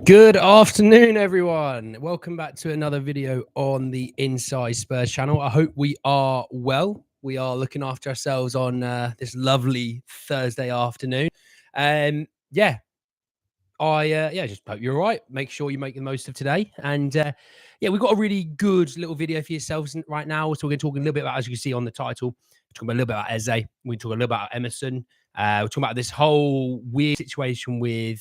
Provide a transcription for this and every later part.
Good afternoon, everyone. Welcome back to another video on the Inside Spurs channel. I hope we are well. We are looking after ourselves on this lovely Thursday afternoon. Yeah, I just hope you're all right. Make sure you make the most of today. And yeah, we've got a really good little video for yourselves right now. So we're going to talk a little bit about, as you can see on the title, we're talking about a little bit about Eze. We're talking a little bit about Emerson. We're talking about this whole weird situation with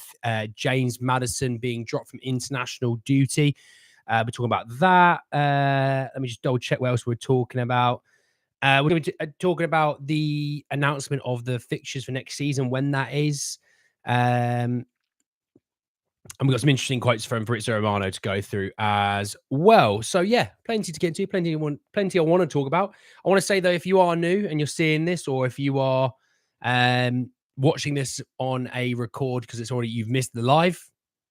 James Maddison being dropped from international duty. We're talking about that. Let me just double check what else we're talking about. We're going to be talking about the announcement of the fixtures for next season, when that is. And we've got some interesting quotes from Fabrizio Romano to go through as well. So yeah, plenty to get into, plenty I want to talk about. I want to say though, if you are new and you're seeing this, or if you are watching this on a record because it's already you've missed the live,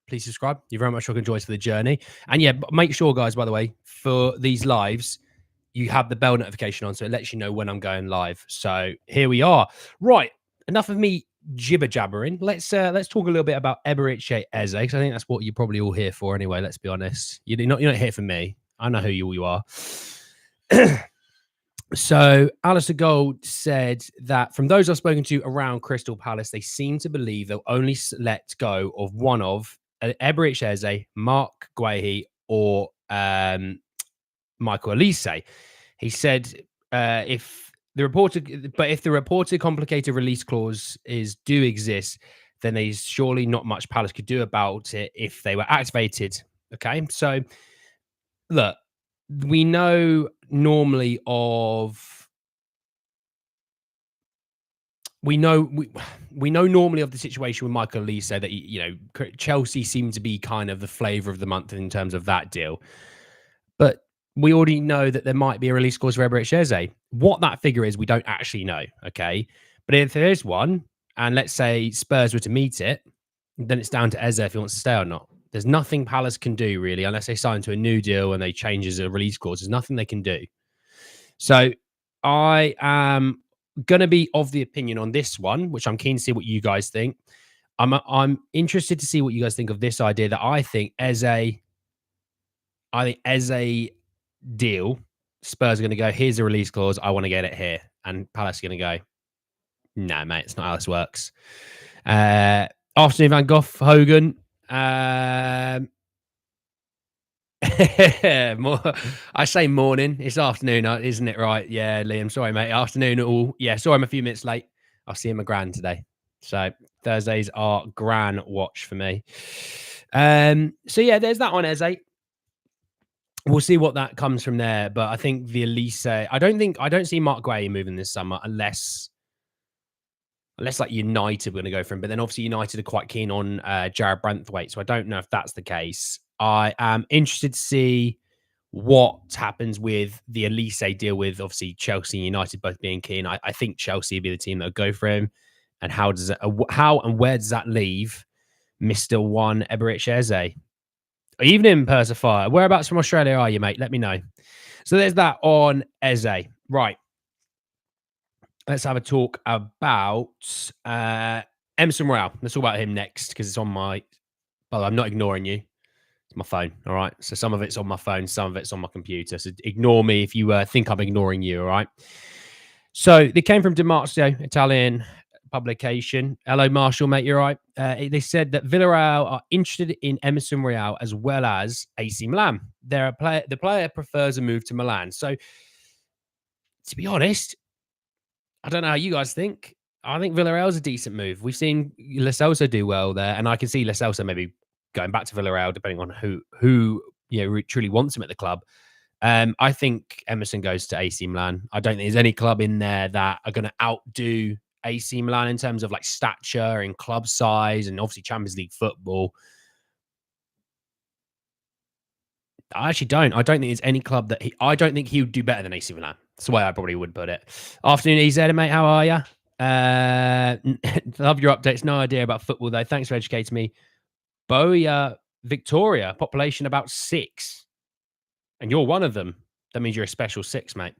please subscribe. You're very much looking join us for the journey. And yeah, make sure, guys, by the way, for these lives, you have the bell notification on so it lets you know when I'm going live. So here we are. Right, enough of me jibber jabbering. Let's talk a little bit about Eberechi Eze, because I think that's what you're probably all here for anyway. Let's be honest. You're not here for me. I know who you are. So Alistair Gold said that from those I've spoken to around Crystal Palace, they seem to believe they'll only let go of one of Eberechi Eze, Mark Guehi, or Michael Elise. He said if the reported complicated release clauses do exist, then there's surely not much Palace could do about it if they were activated. Okay, so look, we know normally of we know normally of the situation with Michael Elise that Chelsea seem to be kind of the flavour of the month in terms of that deal, but we already know that there might be a release clause for Eberechi Eze. What that figure is, we don't actually know, okay? But if there is one, and let's say Spurs were to meet it, then it's down to Eze if he wants to stay or not. There's nothing Palace can do, really, unless they sign to a new deal and they change as a release clause. There's nothing they can do. So I am going to be of the opinion on this one, which I'm keen to see what you guys think. I'm interested to see what you guys think of this idea that I think Eze deal, Spurs are going to go, here's a release clause, I want to get it here. And Palace are going to go, no, mate, it's not how this works. Afternoon, Van Gogh, Hogan. I say morning. It's afternoon, isn't it? Right? Yeah, Liam. Sorry, mate. Afternoon at all. Yeah, sorry, I'm a few minutes late. I'll see him at Gran today. So Thursdays are Gran watch for me. So yeah, there's that one, Eze. We'll see what that comes from there. But I think the Elise, I don't see Mark Guehi moving this summer unless like United were going to go for him. But then obviously United are quite keen on Jared Branthwaite. So I don't know if that's the case. I am interested to see what happens with the Elise deal, with obviously Chelsea and United both being keen. I think Chelsea will be the team that will go for him. And how and where does that leave Mr. One Eberechi Eze? Evening, Persifier. Whereabouts from Australia are you, mate? Let me know. So there's that on Eze. Right. Let's have a talk about Emerson Royal. Let's talk about him next because it's on my... Well, I'm not ignoring you. It's my phone, all right? So some of it's on my phone, some of it's on my computer. So ignore me if you think I'm ignoring you, all right? So they came from Dimarzio, Italian publication. Hello, Marshall, mate. You're right. They said that Villarreal are interested in Emerson Royal as well as AC Milan. The player prefers a move to Milan. So, to be honest, I don't know how you guys think. I think Villarreal's a decent move. We've seen Lo Celso do well there, and I can see Lo Celso maybe going back to Villarreal, depending on who truly wants him at the club. I think Emerson goes to AC Milan. I don't think there's any club in there that are going to outdo AC Milan in terms of like stature and club size and obviously Champions League football. I actually don't. I don't think there's any club that I don't think he would do better than AC Milan. That's the way I probably would put it. Afternoon, EZ, mate. How are you? Love your updates. No idea about football, though. Thanks for educating me. Boya, Victoria, population about 6. And you're one of them. That means you're a special 6, mate.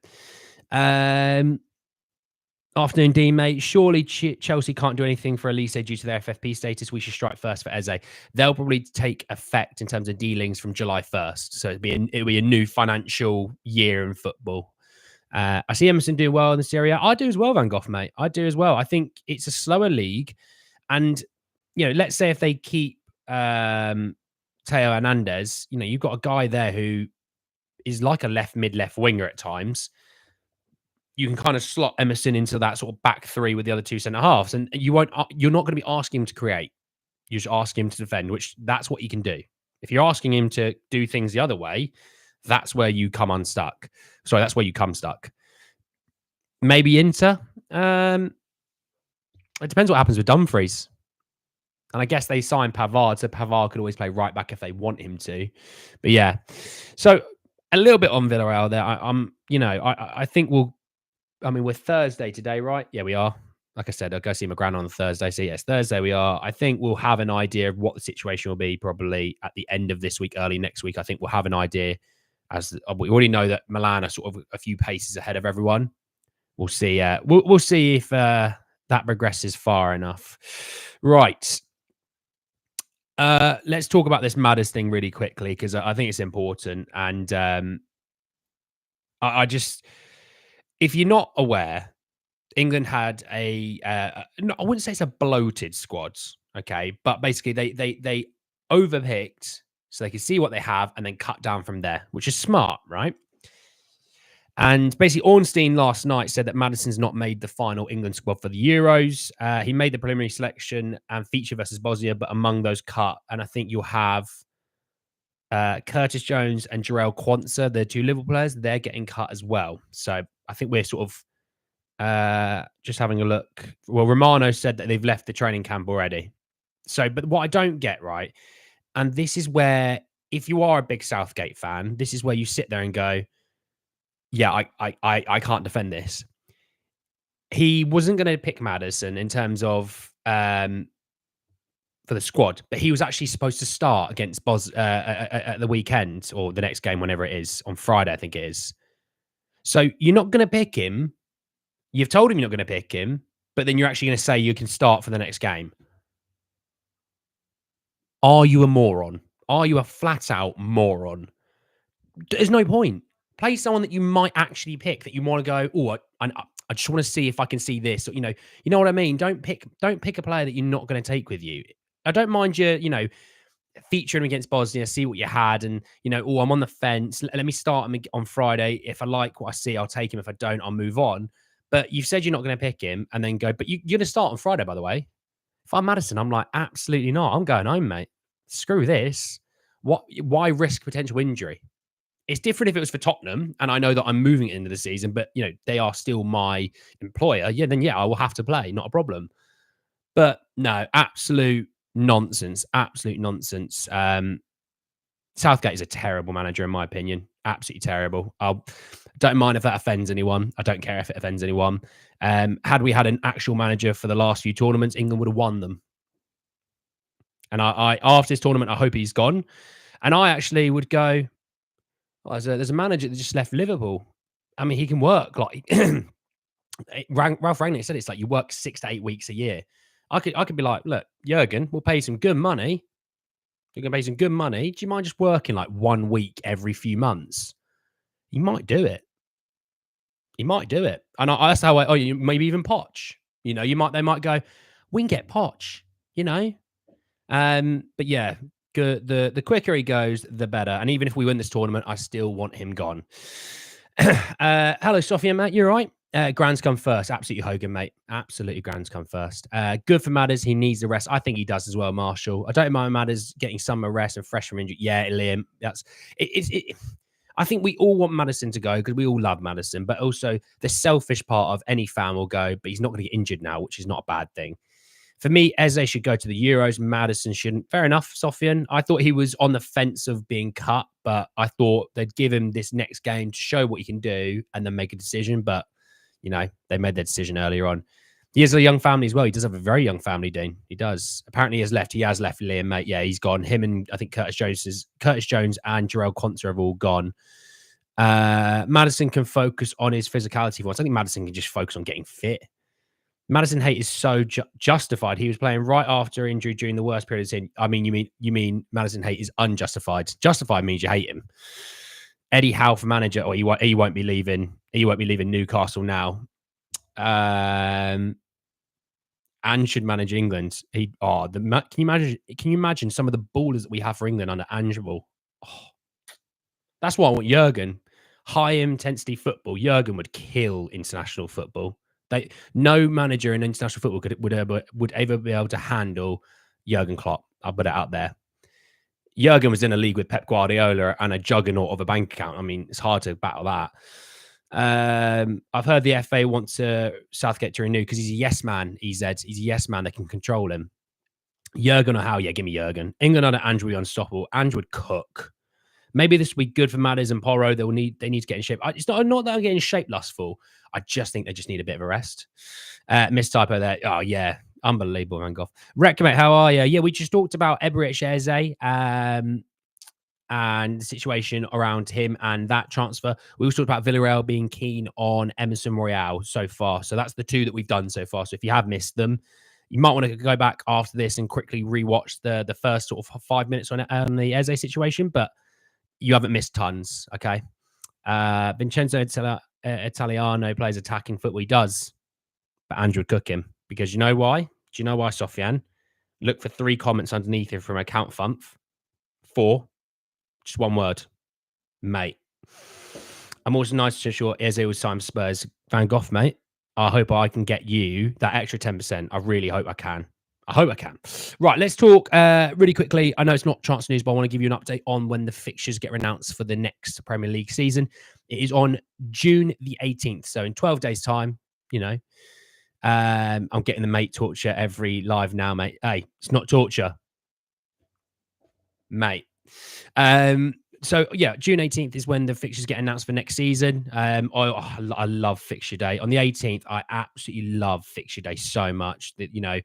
Afternoon, Dean, mate. Surely Chelsea can't do anything for Elise due to their FFP status. We should strike first for Eze. They'll probably take effect in terms of dealings from July 1st. So it'll be a new financial year in football. I see Emerson doing well in the Serie A. I do as well, Van Gogh, mate. I do as well. I think it's a slower league. And, let's say if they keep Teo Hernandez, you've got a guy there who is like a mid-left winger at times. You can kind of slot Emerson into that sort of back three with the other two centre halves, and you're not going to be asking him to create. You just ask him to defend, which that's what he can do. If you're asking him to do things the other way, that's where you come unstuck. Sorry, that's where you come stuck. Maybe Inter. It depends what happens with Dumfries. And I guess they signed Pavard, so Pavard could always play right back if they want him to. But yeah, so a little bit on Villarreal there. I think we're Thursday today, right? Yeah, we are. Like I said, I'll go see my gran on Thursday. So yes, Thursday we are. I think we'll have an idea of what the situation will be probably at the end of this week, early next week. I think we'll have an idea, as we already know that Milan are sort of a few paces ahead of everyone. We'll see. We'll see if that progresses far enough. Right. Let's talk about this Maddison thing really quickly because I think it's important. And I just, if you're not aware, England had I wouldn't say it's a bloated squad, okay, but basically they overpicked so they could see what they have and then cut down from there, which is smart, right? And basically, Ornstein last night said that Maddison's not made the final England squad for the Euros. He made the preliminary selection and feature versus Bosnia, but among those cut, and I think you'll have Curtis Jones and Jarell Quansah, the two Liverpool players, they're getting cut as well. So I think we're sort of just having a look. Well, Romano said that they've left the training camp already. So, but what I don't get, right, and this is where, if you are a big Southgate fan, this is where you sit there and go, yeah, I can't defend this. He wasn't going to pick Maddison in terms of for the squad, but he was actually supposed to start against at the weekend or the next game, whenever it is, on Friday, I think it is. So you're not going to pick him. You've told him you're not going to pick him, but then you're actually going to say you can start for the next game. Are you a moron? Are you a flat out moron? There's no point. Play someone that you might actually pick, that you want to go, oh, I just want to see if I can see this. Or, you know what I mean? Don't pick a player that you're not going to take with you. I don't mind you, featuring against Bosnia, see what you had, and, oh, I'm on the fence. Let me start him on Friday. If I like what I see, I'll take him. If I don't, I'll move on. But you've said you're not going to pick him and then go, but you're going to start on Friday, by the way. If I'm Maddison, I'm like, absolutely not. I'm going home, mate. Screw this. Why risk potential injury? It's different if it was for Tottenham, and I know that I'm moving it into the season, but, they are still my employer. Yeah, then, I will have to play. Not a problem. But no, absolute nonsense. Absolute nonsense. Southgate is a terrible manager, in my opinion. Absolutely terrible. I don't mind if that offends anyone. I don't care if it offends anyone. Had we had an actual manager for the last few tournaments, England would have won them. And I after this tournament, I hope he's gone. And I actually would go, there's a manager that just left Liverpool. I mean, he can work. Like Ralph Rangnick said, it's like you work 6 to 8 weeks a year. I could be like, look, Jurgen, we'll pay you some good money. You're going to pay some good money. Do you mind just working like 1 week every few months? He might do it. He might do it. And that's how maybe even Poch. They might go, we can get Poch, But yeah, good. The quicker he goes, the better. And even if we win this tournament, I still want him gone. Hello, Sophia, mate. You're right. Grand's come first. Absolutely, Hogan, mate. Absolutely, Grand's come first. Good for Madders. He needs the rest. I think he does as well, Marshall. I don't mind Madders getting some rest and fresh from injury. Yeah, Liam. That's it. I think we all want Maddison to go because we all love Maddison, but also the selfish part of any fan will go, but he's not going to get injured now, which is not a bad thing. For me, Eze should go to the Euros. Maddison shouldn't. Fair enough, Sofian. I thought he was on the fence of being cut, but I thought they'd give him this next game to show what he can do and then make a decision. But, they made their decision earlier on. He has a young family as well. He does have a very young family, Dean. He does. Apparently, he has left Liam, mate. Yeah, he's gone. Him and I think Curtis Jones and Jarell Quansah have all gone. Maddison can focus on his physicality once. I think Maddison can just focus on getting fit. Maddison hate is so justified. He was playing right after injury during the worst period of the season. I mean, you mean Maddison hate is unjustified. Justified means you hate him. Eddie Howe for manager, or he won't be leaving. He won't be leaving Newcastle now. And should manage England. Can you imagine some of the ballers that we have for England under Ange? Oh, that's why I want Jurgen. High intensity football. Jurgen would kill international football. No manager in international football would ever be able to handle Jurgen Klopp. I'll put it out there. Jurgen was in a league with Pep Guardiola and a juggernaut of a bank account. I mean, it's hard to battle that. I've heard the FA wants Southgate to renew because he's a yes man. He's a yes man that can control him. Jurgen or Howe? Yeah, give me Jurgen. England under Ange will be unstoppable. Ange would cook. Maybe this will be good for Maddison and Porro. They need to get in shape. It's not that I'm getting shape lustful. I just think they just need a bit of a rest. Miss typo there. Oh yeah, unbelievable, man. Goff. Rec, mate, how are you? Yeah, we just talked about Eberechi Eze and the situation around him and that transfer. We also talked about Villarreal being keen on Emerson Royal so far. So that's the two that we've done so far. So if you have missed them, you might want to go back after this and quickly rewatch the first sort of 5 minutes on the Eze situation. But you haven't missed tons, okay? Vincenzo Italiano plays attacking football. He does, but Andrew would cook him. Because you know why? Do you know why, Sofian? Look for 3 comments underneath it from account Fumph. 4. Just one word. Mate. I'm also nice to ensure Eze will sign Spurs. Van Gogh, mate. I hope I can get you that extra 10%. I really hope I can. Right, let's talk really quickly. I know it's not transfer news, but I want to give you an update on when the fixtures get announced for the next Premier League season. It is on June the 18th. So in 12 days' time, you know, I'm getting the mate torture every live now, mate. Hey, it's not torture, mate. So yeah, June 18th is when the fixtures get announced for next season. I love fixture day. On the 18th, I absolutely love fixture day so much that, you know,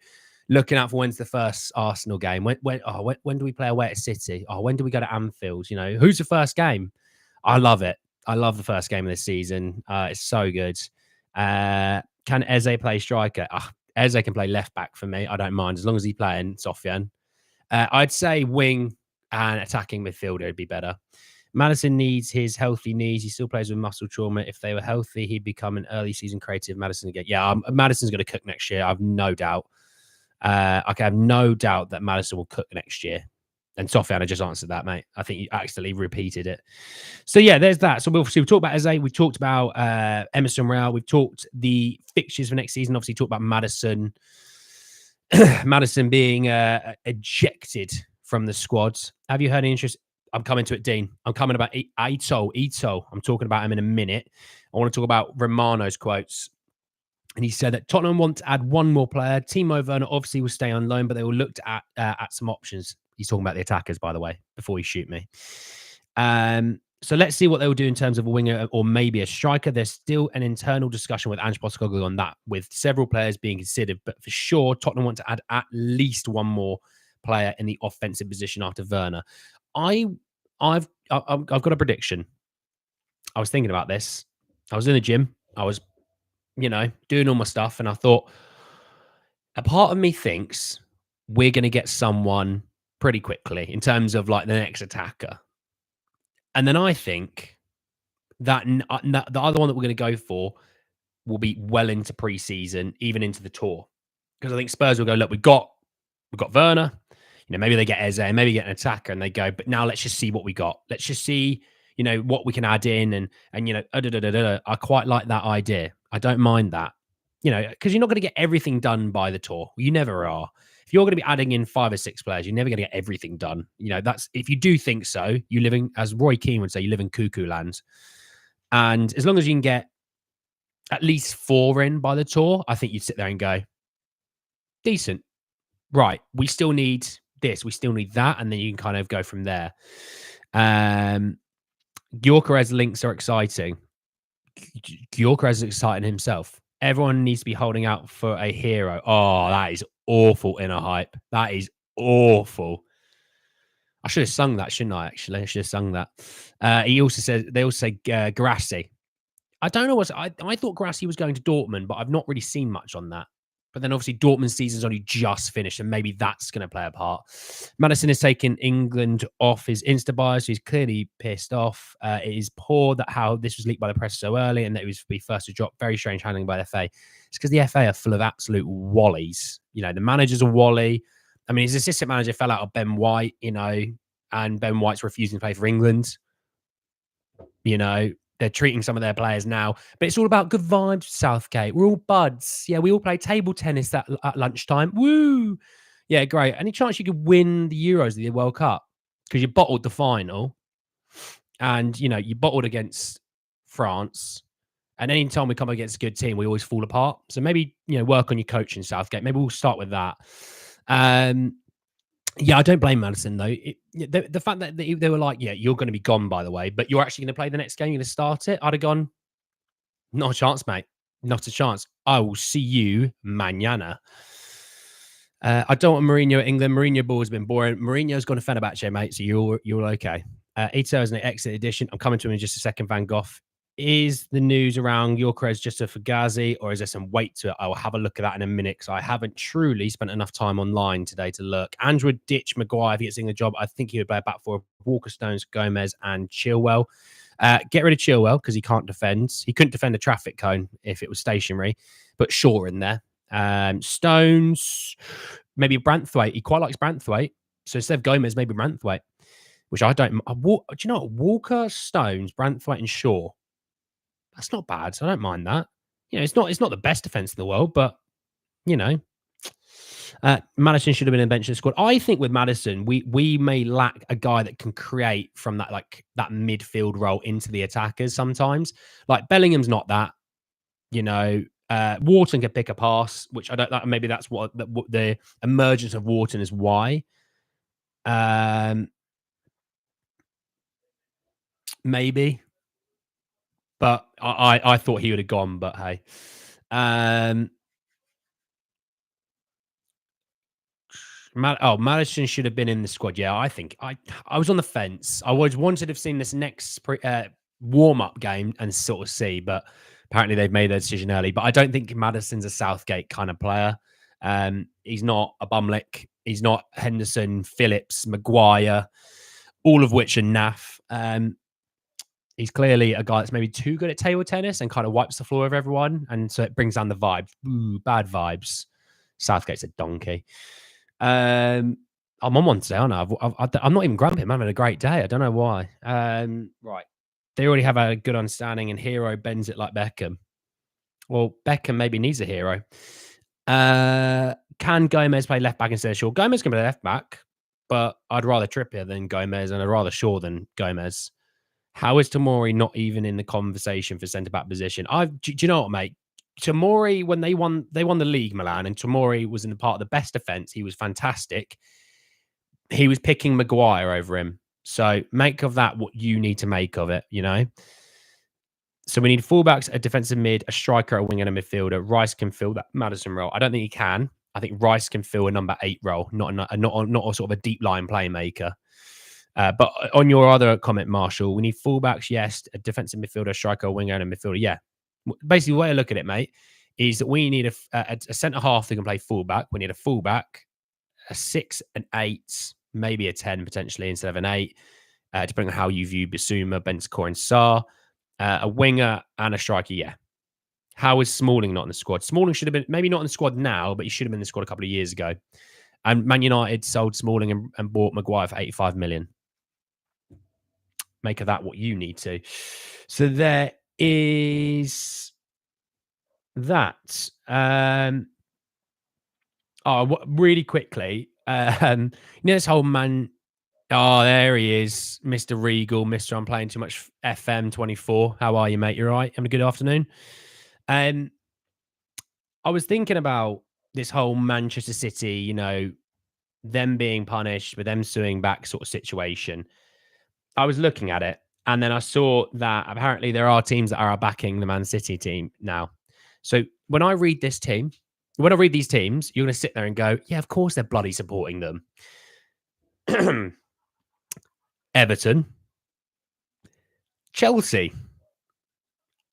looking out for when's the first Arsenal game. When do we play away at City? When do we go to Anfield? You know, who's the first game? I love it. I love the first game of this season. It's so good. Can Eze play striker? Eze can play left back for me. I don't mind as long as he's playing Sofian. I'd say wing and attacking midfielder would be better. Maddison needs his healthy knees. He still plays with muscle trauma. If they were healthy, he'd become an early season creative Maddison again. Yeah, Maddison's going to cook next year. I have no doubt. I have no doubt that Maddison will cook next year. And Sofian, I just answered that, mate. I think you accidentally repeated it. So yeah, there's that. So we've talked about Eze. We talked about Emerson Royal. We've talked the fixtures for next season. Obviously, talked about Maddison. Maddison being ejected from the squads. Have you heard any interest? I'm coming to it, Dean. I'm coming about Ito. I'm talking about him in a minute. I want to talk about Romano's quotes. And he said that Tottenham want to add one more player. Timo Werner obviously will stay on loan, but they will look at some options. He's talking about the attackers, by the way, before he shoot me. So let's see what they will do in terms of a winger or maybe a striker. There's still an internal discussion with Ange Postecoglou on that, with several players being considered. But for sure, Tottenham want to add at least one more player in the offensive position after Werner. I've got a prediction. I was thinking about this. I was in the gym. I was, doing all my stuff, and I thought, a part of me thinks we're going to get someone pretty quickly in terms of like the next attacker. And then I think that the other one that we're going to go for will be well into pre-season, even into the tour. Because I think Spurs will go, look, we've got Werner. Maybe they get Eze, maybe get an attacker, and they go, but now let's just see what we got. Let's just see, what we can add in, and I quite like that idea. I don't mind that, because you're not going to get everything done by the tour. You never are. If you're going to be adding in 5 or 6 players, you're never going to get everything done. That's, if you do think so, you live in, as Roy Keane would say, you live in cuckoo land. And as long as you can get at least 4 in by the tour, I think you'd sit there and go, decent. Right. We still need this. We still need that. And then you can kind of go from there. Gyökeres links are exciting. Gyökeres is exciting himself. Everyone needs to be holding out for a hero. Oh, that is awful inner hype. That is awful. I should have sung that, shouldn't I? Actually, I should have sung that. He also says, they also say Guirassy. I don't know I thought Guirassy was going to Dortmund, but I've not really seen much on that. But then obviously Dortmund's season's only just finished, and maybe that's going to play a part. Maddison has taken England off his Insta bio, so he's clearly pissed off. It is poor that how this was leaked by the press so early and that it was be first to drop. Very strange handling by the FA. It's because the FA are full of absolute wallies. You know, the manager's a wally. I mean, his assistant manager fell out of Ben White, you know, and Ben White's refusing to play for England. You know, they're treating some of their players now, but it's all about good vibes. Southgate, we're all buds. Yeah, we all play table tennis at lunchtime. Woo! Yeah, great. Any chance you could win the Euros, the World Cup, because you bottled the final, and you know you bottled against France. And any time we come against a good team, we always fall apart. So maybe work on your coaching, Southgate. Maybe we'll start with that. Yeah, I don't blame Maddison though. The fact that they were like, "Yeah, you're going to be gone, by the way, but you're actually going to play the next game. You're going to start it." I'd have gone, "Not a chance, mate. Not a chance. I will see you mañana." I don't want Mourinho at England. Mourinho ball has been boring. Mourinho's gone to Fenerbahce, mate. So you're okay. Ito is an exit edition. I'm coming to him in just a second. Van Gogh. Is the news around Gyökeres just a Fugazi, or is there some weight to it? I will have a look at that in a minute because I haven't truly spent enough time online today to look. Ange would ditch Maguire if he gets in the job. I think he would play back for Walker, Stones, Gomez, and Chilwell. Get rid of Chilwell because he can't defend. He couldn't defend a traffic cone if it was stationary, but Shaw in there. Stones, maybe Branthwaite. He quite likes Branthwaite. So instead of Gomez, maybe Branthwaite, which I don't. Do you know what? Walker, Stones, Branthwaite, and Shaw. That's not bad. So I don't mind that. It's not the best defense in the world, but Maddison should have been in the bench squad. I think with Maddison, we may lack a guy that can create from that that midfield role into the attackers sometimes. Like Bellingham's not that. Wharton can pick a pass, which I don't. Maybe that's what the emergence of Wharton is why. Maybe. But I thought he would have gone, but hey. Maddison should have been in the squad. Yeah, I think I was on the fence. I wanted to have seen this next warm-up game and sort of see, but apparently they've made their decision early. But I don't think Maddison's a Southgate kind of player. He's not a bumlick. He's not Henderson, Phillips, Maguire, all of which are naff. He's clearly a guy that's maybe too good at table tennis and kind of wipes the floor of everyone. And so it brings down the vibes. Ooh, bad vibes. Southgate's a donkey. I'm on one today, aren't I? I'm not even grumpy. I'm having a great day. I don't know why. Right. They already have a good understanding and Hero bends it like Beckham. Well, Beckham maybe needs a hero. Can Gomez play left back instead of Shaw? Gomez can play left back, but I'd rather Trippier than Gomez and I'd rather Shaw than Gomez. How is Tomori not even in the conversation for centre-back position? Do you know what, mate? Tomori, when they won the league, Milan, and Tomori was in the part of the best defence. He was fantastic. He was picking Maguire over him. So make of that what you need to make of it, So we need fullbacks, a defensive mid, a striker, a wing, and a midfielder. Rice can fill that Maddison role. I don't think he can. I think Rice can fill a number 8 role, not a sort of a deep line playmaker. But on your other comment, Marshall, we need fullbacks, yes, a defensive midfielder, a striker, a winger, and a midfielder. Yeah. Basically, the way I look at it, mate, is that we need a centre half that can play fullback. We need a fullback, a 6, an 8, maybe a 10 potentially instead of an 8, depending on how you view Bissouma, Bentancur, and Sarr. A winger and a striker, yeah. How is Smalling not in the squad? Smalling should have been, maybe not in the squad now, but he should have been in the squad a couple of years ago. And Man United sold Smalling and bought Maguire for 85 million. Make of that what you need to. So there is that. Really quickly, this whole man. Oh, there he is, Mr. Regal, Mr. I'm playing too much FM 24. How are you, mate? You're right. Having a good afternoon. I was thinking about this whole Manchester City, them being punished with them suing back sort of situation. I was looking at it and then I saw that apparently there are teams that are backing the Man City team now. So when I read these teams, you're going to sit there and go, yeah, of course they're bloody supporting them. Everton, Chelsea,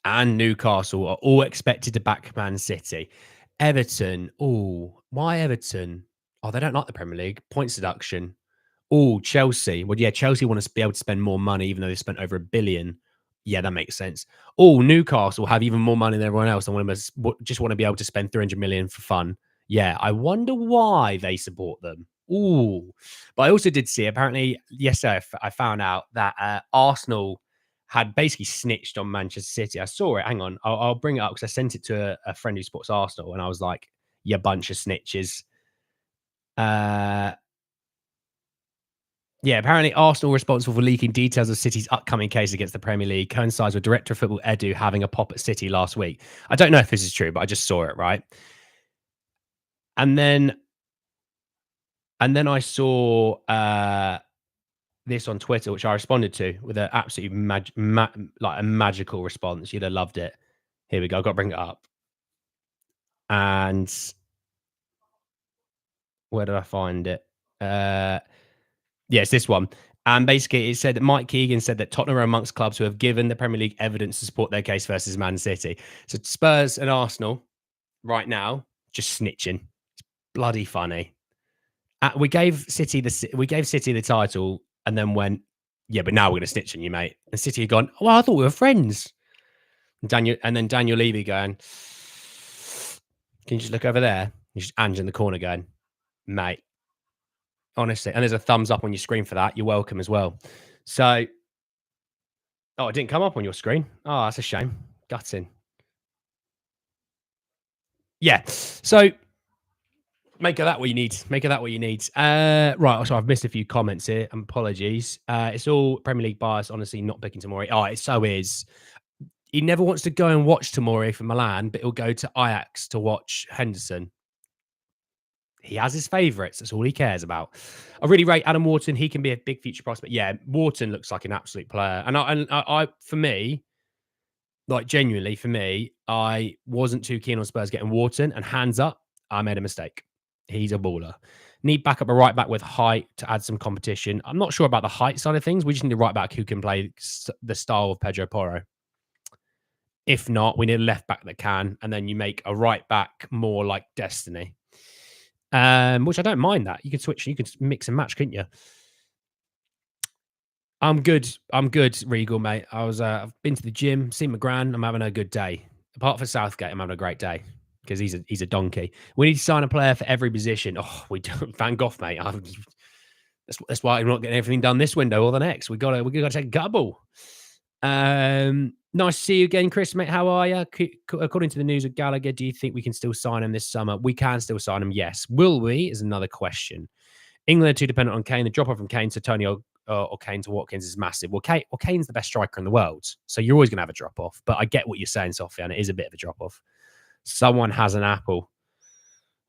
and Newcastle are all expected to back Man City. Everton. Oh, why Everton? Oh, they don't like the Premier League. Points deduction. Oh, Chelsea. Well, yeah, Chelsea want to be able to spend more money, even though they spent over £1 billion. Yeah, that makes sense. Oh, Newcastle have even more money than everyone else. And just want to be able to spend 300 million for fun. Yeah, I wonder why they support them. Ooh, but I also did see apparently yesterday I found out that Arsenal had basically snitched on Manchester City. I saw it. Hang on, I'll bring it up because I sent it to a friend who supports Arsenal, and I was like, "You bunch of snitches." Uh, Yeah, apparently Arsenal responsible for leaking details of City's upcoming case against the Premier League coincides with Director of Football Edu having a pop at City last week. I don't know if this is true, but I just saw it, right? And then I saw this on Twitter, which I responded to with an absolutely like a magical response. You'd have loved it. Here we go. I've got to bring it up. And where did I find it? Yeah, it's this one. And basically, it said that Mike Keegan said that Tottenham are amongst clubs who have given the Premier League evidence to support their case versus Man City. So Spurs and Arsenal right now just snitching. It's bloody funny. We gave City the title, and then went, yeah, but now we're going to snitch on you, mate. And City had gone, well, I thought we were friends. And then Daniel Levy going, can you just look over there? He's just Ange in the corner going, mate. Honestly, and there's a thumbs up on your screen for that. You're welcome as well. So, oh, it didn't come up on your screen. Oh, that's a shame. Gutting. Yeah. So, make of that what you need. Make of that what you need. Right. So I've missed a few comments here. Apologies. It's all Premier League bias. Honestly, not picking Tomori. Oh, it so is. He never wants to go and watch Tomori for Milan, but he'll go to Ajax to watch Henderson. He has his favourites. That's all he cares about. I really rate Adam Wharton. He can be a big future prospect. Yeah, Wharton looks like an absolute player. And I for me, like genuinely for me, I wasn't too keen on Spurs getting Wharton. And hands up, I made a mistake. He's a baller. Need backup a right back with height to add some competition. I'm not sure about the height side of things. We just need a right back who can play the style of Pedro Porro. If not, we need a left back that can, and then you make a right back more like Destiny. Which I don't mind that. You could switch, you could mix and match, couldn't you? I'm good. I'm good, Regal, mate. I've been to the gym, seen my gran. I'm having a good day. Apart from Southgate, I'm having a great day because he's a donkey. We need to sign a player for every position. Oh, we don't. Van Gogh, mate. That's why I'm not getting everything done this window or the next. We gotta take a couple. Nice to see you again, Chris, mate. How are you? According to the news of Gallagher, do you think we can still sign him this summer? We can still sign him, yes. Will we? Is another question. England are too dependent on Kane. The drop off from Kane to Tony or Kane to Watkins is massive. Well, Kane's the best striker in the world, so you're always going to have a drop off. But I get what you're saying, Sofian. It is a bit of a drop off. Someone has an apple.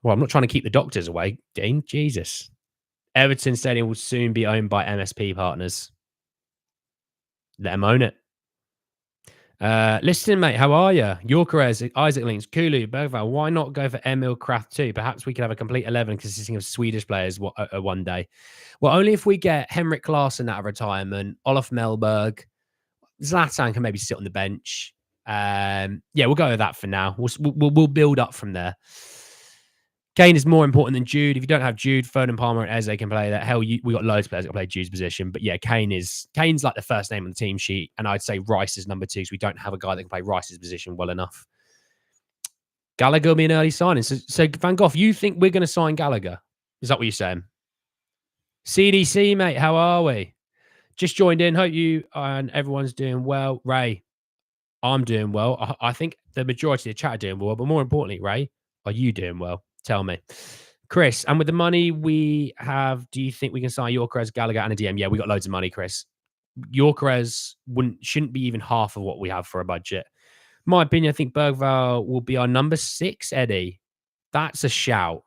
Well, I'm not trying to keep the doctors away, Dean. Jesus. Everton Stadium will soon be owned by MSP partners. Let them own it. Listen, mate, how are you? Yorkerez, Isaac Links, Kulu, Bergval. Why not go for Emil Kraft too? Perhaps we could have a complete 11 consisting of Swedish players one day. Well, only if we get Henrik Larsson out of retirement, Olof Mellberg, Zlatan can maybe sit on the bench. Yeah, we'll go with that for now. We'll build up from there. Kane is more important than Jude. If you don't have Jude, Foden, Palmer, and Eze can play that. Hell, we got loads of players that can play Jude's position. But yeah, Kane's like the first name on the team sheet. And I'd say Rice is number 2 because we don't have a guy that can play Rice's position well enough. Gallagher will be an early signing. So Van Gogh, you think we're going to sign Gallagher? Is that what you're saying? CDC, mate, how are we? Just joined in. Hope you and everyone's doing well. Ray, I'm doing well. I think the majority of the chat are doing well. But more importantly, Ray, are you doing well? Tell me. Chris, and with the money we have, do you think we can sign Yorkerez, Gallagher, and a DM? Yeah, we got loads of money, Chris. Yorkerez shouldn't be even half of what we have for a budget. My opinion, I think Bergval will be our number 6, Eddie. That's a shout.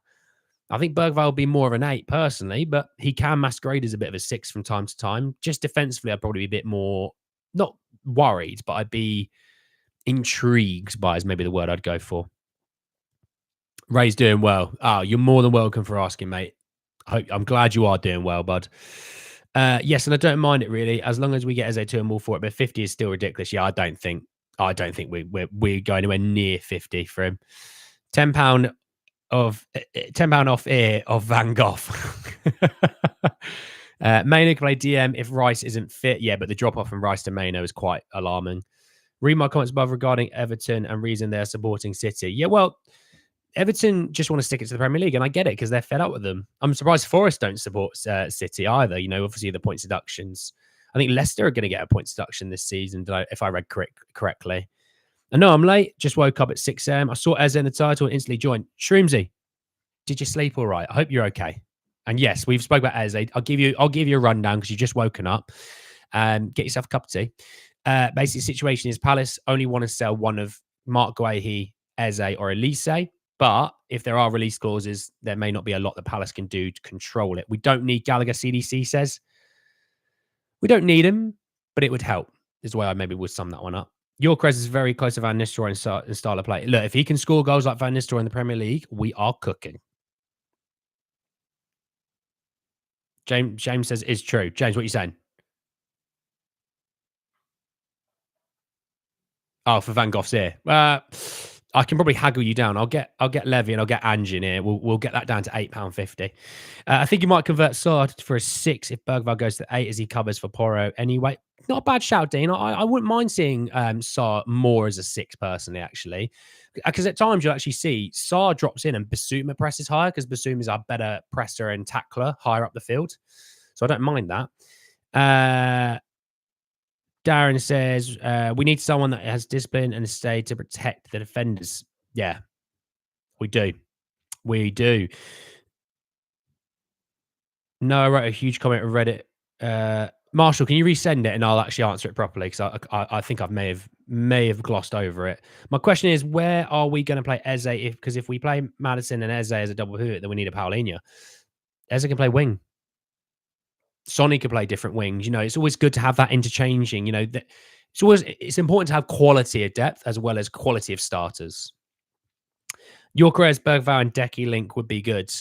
I think Bergval will be more of an 8 personally, but he can masquerade as a bit of a 6 from time to time. Just defensively, I'd probably be a bit more, not worried, but I'd be intrigued by is maybe the word I'd go for. Ray's doing well. Oh, you're more than welcome for asking, mate. I'm glad you are doing well, bud. Yes, and I don't mind it really, as long as we get Eze 2 and more for it. But 50 is still ridiculous. Yeah, I don't think we're going anywhere near 50 for him. £10 of £10 off ear of Van Gogh. Maino can play DM if Rice isn't fit. Yeah, but the drop off from Rice to Maino is quite alarming. Read my comments above regarding Everton and reason they're supporting City. Yeah, well, Everton just want to stick it to the Premier League, and I get it because they're fed up with them. I'm surprised Forest don't support City either. You know, obviously the points deductions. I think Leicester are going to get a points deduction this season, if I read correctly. I know I'm late. Just woke up at 6 a.m. I saw Eze in the title and instantly joined. Shroomsy, did you sleep all right? I hope you're okay. And yes, we've spoke about Eze. I'll give you a rundown because you've just woken up. Get yourself a cup of tea. Basically, the situation is Palace only want to sell one of Mark Guehi, Eze, or Elise. But if there are release clauses, there may not be a lot that Palace can do to control it. We don't need Gallagher, CDC says. We don't need him, but it would help, is the way I maybe would sum that one up. Yorkres is very close to Van Nistelrooy in style of play. Look, if he can score goals like Van Nistelrooy in the Premier League, we are cooking. James says it's true. James, what are you saying? Oh, for Van Gogh's ear. I can probably haggle you down. I'll get Levy and I'll get Ange in here. We'll get that down to £8.50. I think you might convert Saar for a 6 if Bergvall goes to 8 as he covers for Porro anyway. Not a bad shout, Dean. I wouldn't mind seeing Saar more as a 6 personally, actually. Because at times you'll actually see Saar drops in and Basuma presses higher because Basuma is our better presser and tackler higher up the field. So I don't mind that. Darren says, we need someone that has discipline and stay to protect the defenders. Yeah, we do. We do. No, I wrote a huge comment on Reddit. Marshall, can you resend it and I'll actually answer it properly? Because I think I may have glossed over it. My question is, where are we going to play Eze? Because if we play Maddison and Eze as a double hoot, then we need a Paulinho. Eze can play wing. Sonny could play different wings. You know, it's always good to have that interchanging. You know, it's important to have quality of depth as well as quality of starters. Yorkres, Bergvall, and Decky link would be good.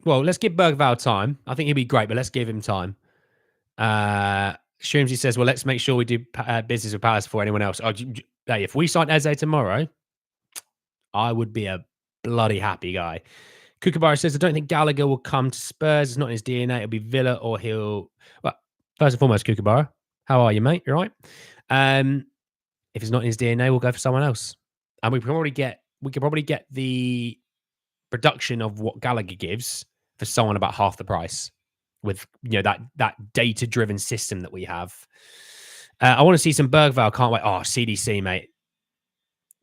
Well, let's give Bergvall time. I think he'll be great, but let's give him time. Streamsy says, well, let's make sure we do business with Palace before anyone else. Hey, if we sign Eze tomorrow, I would be a bloody happy guy. Kookaburra says, I don't think Gallagher will come to Spurs. It's not in his DNA. It'll be Villa or he'll... Well, first and foremost, Kookaburra, how are you, mate? You all right? If it's not in his DNA, we'll go for someone else. And we could probably get the production of what Gallagher gives for someone about half the price with, you know, that data-driven system that we have. I want to see some Bergvall. Can't wait. Oh, CDC, mate.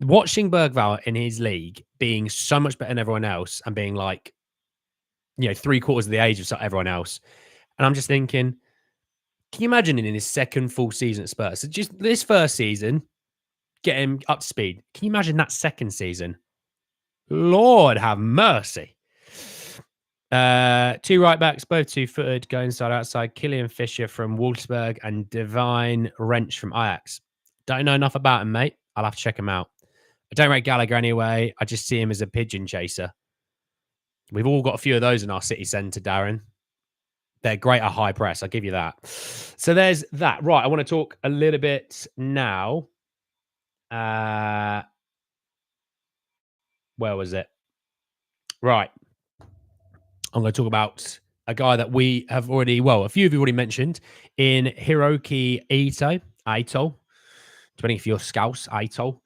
Watching Bergvall in his league being so much better than everyone else and being like, you know, 3/4 of the age of everyone else. And I'm just thinking, can you imagine in his second full season at Spurs? So just this first season, get him up to speed. Can you imagine that second season? Lord have mercy. 2 right backs, both 2-footed, go inside, outside. Killian Fisher from Wolfsburg and Divine Wrench from Ajax. Don't know enough about him, mate. I'll have to check him out. I don't rate Gallagher anyway. I just see him as a pigeon chaser. We've all got a few of those in our city centre, Darren. They're great at high press. I'll give you that. So there's that. Right. I want to talk a little bit now. Where was it? Right. I'm going to talk about a guy that we have already, well, a few of you already mentioned in Hiroki Ito. Depending if you're Scouse, Ito.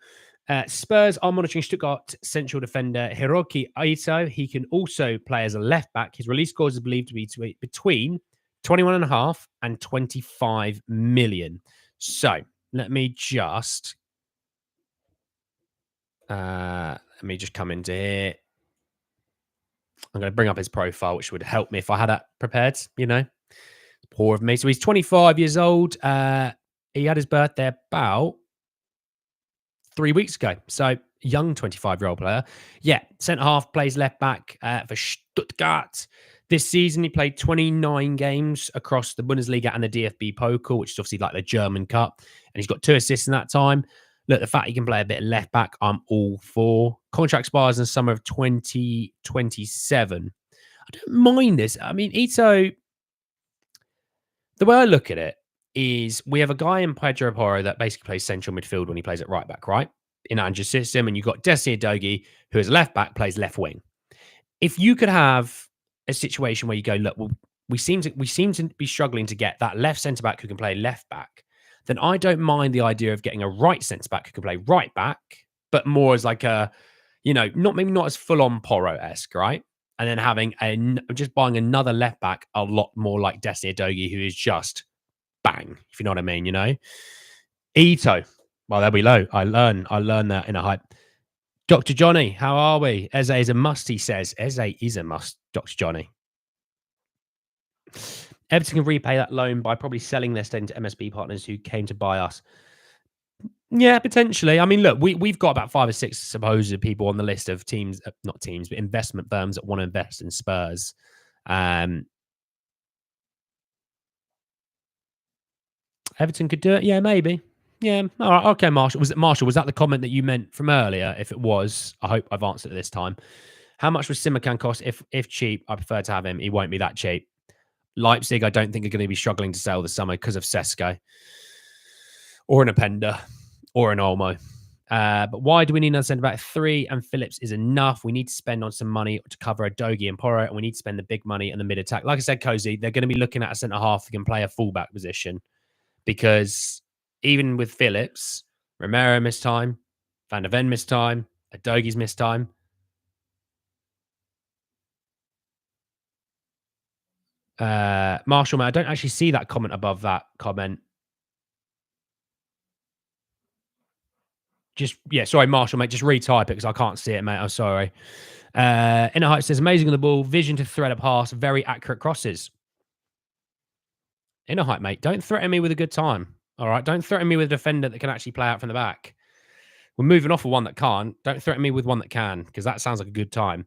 Spurs are monitoring Stuttgart central defender Hiroki Ito. He can also play as a left back. His release clause is believed to be between 21.5 and 25 million. So let me just come into here. I'm going to bring up his profile, which would help me if I had that prepared, you know. Poor of me. So he's 25 years old. He had his birthday about 3 weeks ago. So young 25-year-old player. Yeah, centre-half, plays left-back for Stuttgart. This season, he played 29 games across the Bundesliga and the DFB Pokal, which is obviously like the German Cup. And he's got 2 assists in that time. Look, the fact he can play a bit of left-back, I'm all for. Contract expires in the summer of 2027. I don't mind this. I mean, Ito, the way I look at it is we have a guy in Pedro Porro that basically plays central midfield when he plays at right back, right? In Ange's system, and you've got Desi Udogie, who is left back, plays left wing. If you could have a situation where you go, look, well, we seem to be struggling to get that left centre back who can play left back, then I don't mind the idea of getting a right centre back who can play right back, but more as like a, not as full on Porro-esque, right? And then just buying another left back a lot more like Desi Udogie, who is just bang, if you know what I mean, Ito. Well, there we go. I learned that in a hype. Dr. Johnny, how are we? Eze is a must, he says. Eze is a must, Dr. Johnny. Everton can repay that loan by probably selling their stake to MSB partners who came to buy us. Yeah, potentially. I mean, look, we've got about 5 or 6 supposed people on the list of teams, not teams, but investment firms that want to invest in Spurs. Everton could do it. Yeah, maybe. Yeah. All right. Okay, Marshall. Was that the comment that you meant from earlier? If it was, I hope I've answered it this time. How much would Simakan cost? If cheap, I prefer to have him. He won't be that cheap. Leipzig, I don't think are going to be struggling to sell this summer because of Sesko or an Openda or an Olmo. But why do we need another centre back? 3 and Phillips is enough. We need to spend on some money to cover Udogie and Porro, and we need to spend the big money in the mid attack. Like I said, Cozy, they're going to be looking at a centre half who can play a fullback position because even with Phillips, Romero missed time, Van der Ven missed time, Udogie's missed time. Marshall, man, I don't actually see that comment above that comment. Sorry, Marshall, mate, just retype it because I can't see it, mate. I'm sorry. Inner Heights says, amazing on the ball, vision to thread a pass, very accurate crosses. Inner Height, mate, don't threaten me with a good time. All right, don't threaten me with a defender that can actually play out from the back. We're moving off of one that can't. Don't threaten me with one that can, because that sounds like a good time.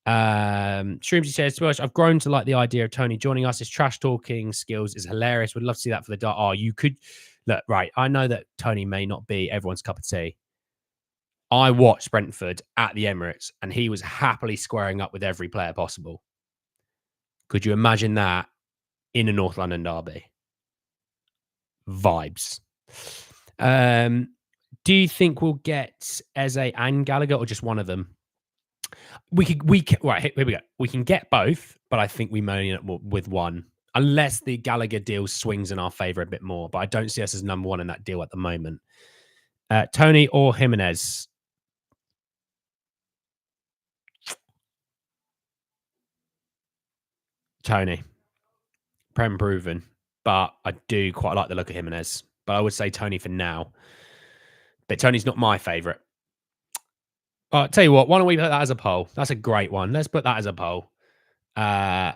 Shroomsy says, I've grown to like the idea of Tony joining us. His trash talking skills is hilarious. Would love to see that for the dark. Oh, you could look, right. I know that Tony may not be everyone's cup of tea. I watched Brentford at the Emirates and he was happily squaring up with every player possible. Could you imagine that in a North London derby? Vibes. Do you think we'll get Eze and Gallagher or just one of them? Right, here we go. We can get both, but I think we may end up with one. Unless the Gallagher deal swings in our favour a bit more. But I don't see us as number one in that deal at the moment. Tony or Jimenez? Tony. Prem proven. But I do quite like the look of Jimenez. But I would say Tony for now. But Tony's not my favourite. I'll tell you what, why don't we put that as a poll? That's a great one. Let's put that as a poll. So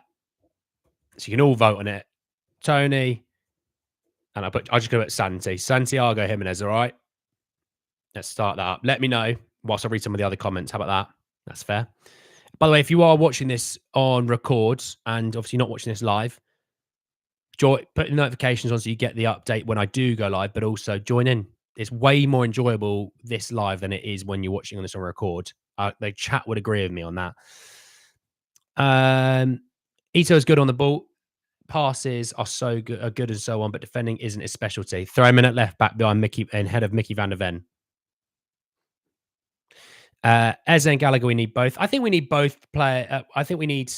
you can all vote on it. Tony. And I'll just go at Santiago Jimenez, all right? Let's start that up. Let me know whilst I read some of the other comments. How about that? That's fair. By the way, if you are watching this on records and obviously not watching this live, put the notifications on so you get the update when I do go live, but also join in. It's way more enjoyable this live than it is when you're watching on this on record. The chat would agree with me on that. Ito is good on the ball. Passes are good and so on, but defending isn't his specialty. Throw him in at left back behind Mickey and head of Mickey Van der Ven. Eze and Gallagher, we need both. I think we need both I think we need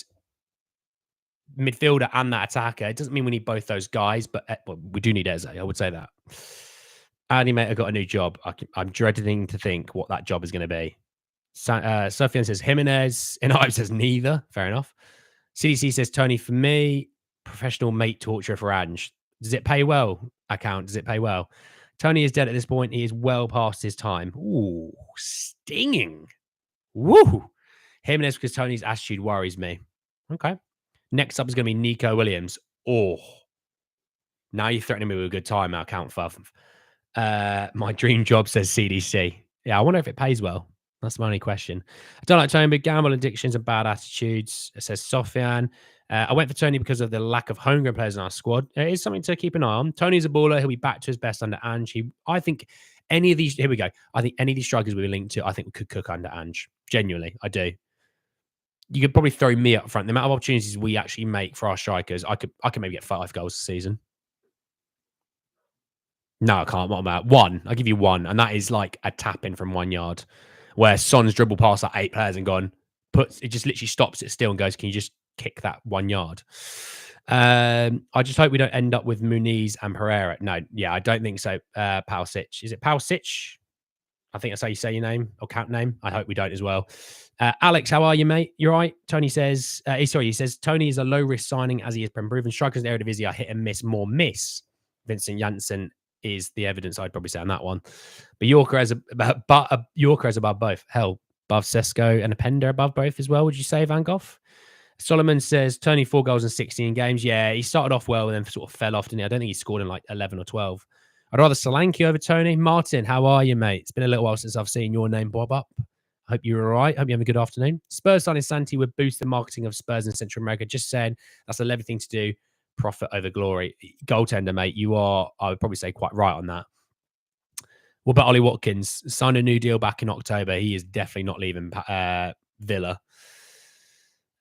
midfielder and that attacker. It doesn't mean we need both those guys, but we do need Eze. I would say that. Andy, mate, I got a new job. I'm dreading to think what that job is going to be. Sofian says Jimenez. Inhype says neither. Fair enough. CDC says Tony for me. Professional mate torture for Ange. Does it pay well? Does it pay well? Tony is dead at this point. He is well past his time. Ooh, stinging. Woo. Jimenez because Tony's attitude worries me. Okay. Next up is going to be Nico Williams. Oh, now you're threatening me with a good time. I'll count for. My dream job says CDC. Yeah, I wonder if it pays well. That's my only question. I don't like Tony, but gamble addictions and bad attitudes. It says Sofian. I went for Tony because of the lack of homegrown players in our squad. It is something to keep an eye on. Tony's a baller. He'll be back to his best under Ange. I think any of these, here we go. I think any of these strikers we linked to, I think we could cook under Ange. Genuinely, I do. You could probably throw me up front. The amount of opportunities we actually make for our strikers, I could maybe get 5 goals a season. No, I can't. What am I? One. I'll give you one. And that is like a tap in from 1 yard where Son's dribbled past like 8 players and gone, puts it, just literally stops it still and goes, can you just kick that 1 yard? I just hope we don't end up with Muniz and Pereira. No, yeah, I don't think so. Palsic. Is it Palsic? I think that's how you say your name or count name. I hope we don't as well. Alex, how are you, mate? You're right. Tony says, he says, Tony is a low risk signing as he has been proven. Strikers in the Eredivisie are hit and miss, more miss. Vincent Janssen is the evidence I'd probably say on that one. But Yorker is above both. Hell, above Sesko and Openda above both as well. Would you say, Van Gogh? Solomon says Tony 4 goals in 16 games. Yeah, he started off well and then sort of fell off, didn't he? I don't think he scored in like 11 or 12. I'd rather Solanke over Tony. Martin, how are you, mate? It's been a little while since I've seen your name bob up. I hope you're all right. Hope you have a good afternoon. Spurs signing Santi would boost the marketing of Spurs in Central America. Just saying, that's a lovely thing to do. Profit over glory. Goaltender, mate. You are, I would probably say, quite right on that. What about Ollie Watkins? Signed a new deal back in October. He is definitely not leaving Villa.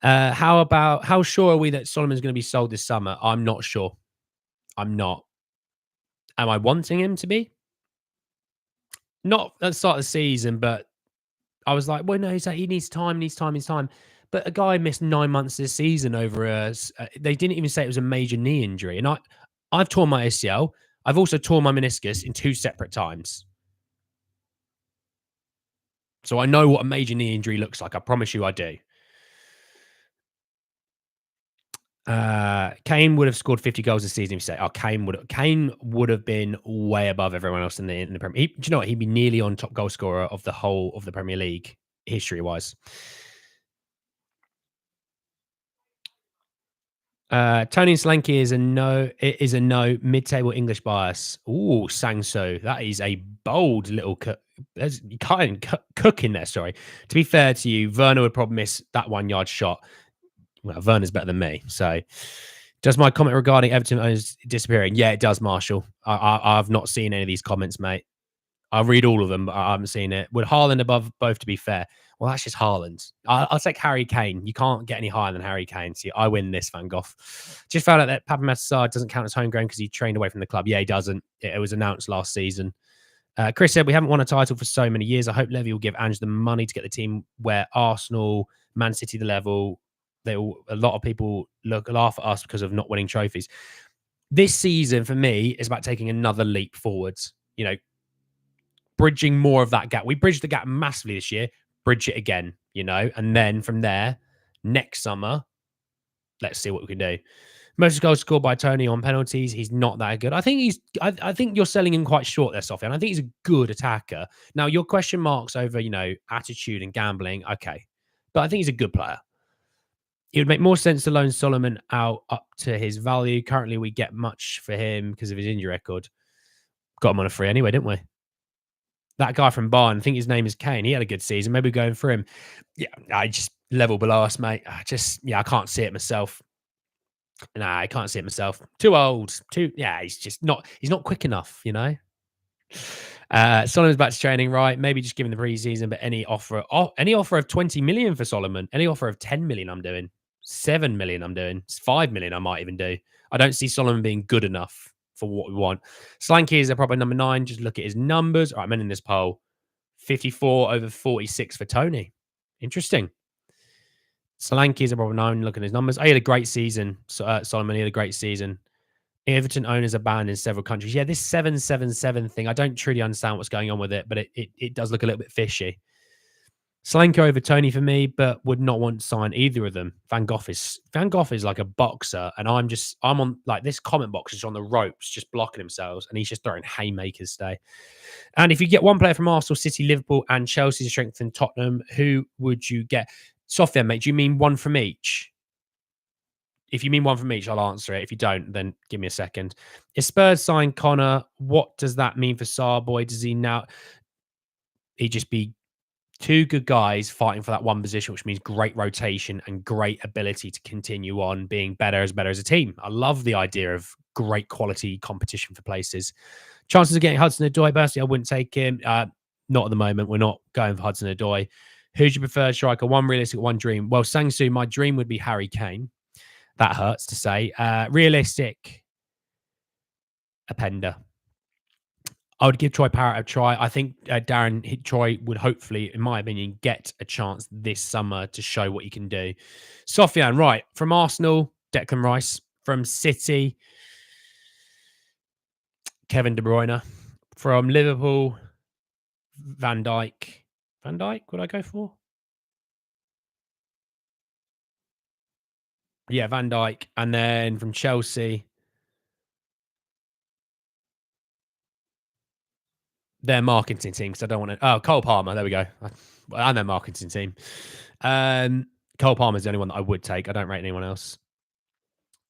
How sure are we that Solomon's going to be sold this summer? I'm not sure. I'm not. Am I wanting him to be? Not at the start of the season, but I was like, well, no, he needs time. But a guy missed 9 months this season over they didn't even say it was a major knee injury. And I've torn my ACL. I've also torn my meniscus in 2 separate times. So I know what a major knee injury looks like. I promise you I do. Kane would have scored 50 goals this season if you say, Kane would have been way above everyone else in the Premier. Do you know what? He'd be nearly on top goal scorer of the whole of the Premier League history-wise. Tony Solanke is a no. It is a no. Mid-table English bias. Ooh, Sangso. That is a bold little cook. There's cook in there. Sorry. To be fair to you, Werner would probably miss that 1 yard shot. Well, Werner's better than me. So, does my comment regarding Everton owners disappearing? Yeah, it does, Marshall. I've not seen any of these comments, mate. I read all of them, but I haven't seen it. Would Haaland above both, to be fair? Well, that's just Haaland. I'll take Harry Kane. You can't get any higher than Harry Kane. See, I win this, Van Gogh. Just found out that Papa Massard doesn't count as homegrown because he trained away from the club. Yeah, he doesn't. It was announced last season. Chris said, we haven't won a title for so many years. I hope Levy will give Ange the money to get the team where Arsenal, Man City, the level. A lot of people laugh at us because of not winning trophies. This season, for me, is about taking another leap forwards. You know, bridging more of that gap. We bridged the gap massively this year. Bridge it again, you know, and then from there, next summer, let's see what we can do. Most goals scored by Tony on penalties. He's not that good. I think I think you're selling him quite short there, Sophie. And I think he's a good attacker. Now, your question marks over, you know, attitude and gambling. Okay. But I think he's a good player. It would make more sense to loan Solomon out up to his value. Currently, we get much for him because of his injury record. Got him on a free anyway, didn't we? That guy from Bayern, I think his name is Kane. He had a good season. Maybe going for him. Yeah, I just level below us, mate. I can't see it myself. Nah, I can't see it myself. Too old. He's not quick enough, you know? Solomon's back to training, right? Maybe just given the preseason, but any offer of 20 million for Solomon, any offer of 10 million I'm doing. 7 million I'm doing. 5 million I might even do. I don't see Solomon being good enough for what we want. Solanke is a proper number 9. Just look at his numbers. All right, I'm in this poll. 54 over 46 for Tony. Interesting. Solanke is a proper 9. Look at his numbers. He had a great season. Solomon, he had a great season. Everton owners are banned in several countries. Yeah, this 777 thing, I don't truly understand what's going on with it, but it does look a little bit fishy. Solanke over Tony for me, but would not want to sign either of them. Van Gogh is like a boxer, and I'm on like this comment box is on the ropes, just blocking themselves, and he's just throwing haymakers today. And if you get one player from Arsenal, City, Liverpool, and Chelsea to strengthen Tottenham, who would you get? Sophia, mate, do you mean one from each? If you mean one from each, I'll answer it. If you don't, then give me a second. If Spurs sign Connor, what does that mean for Sarboy? Does he now? He just be 2 good guys fighting for that one position, which means great rotation and great ability to continue on being better as a team. I love the idea of great quality competition for places. Chances of getting Hudson-Odoi, personally, I wouldn't take him. Not at the moment. We're not going for Hudson-Odoi. Who do you prefer, striker? One realistic, one dream. Well, Sangsu, my dream would be Harry Kane. That hurts to say. Realistic, Openda. I would give Troy Parrott a try. I think Troy would hopefully, in my opinion, get a chance this summer to show what he can do. Sofian, right, from Arsenal, Declan Rice. From City, Kevin De Bruyne. From Liverpool, Van Dijk. Van Dijk, would I go for? Yeah, Van Dijk. And then from Chelsea, their marketing team, because I don't want to. Oh, Cole Palmer. There we go. And their marketing team. Cole Palmer is the only one that I would take. I don't rate anyone else.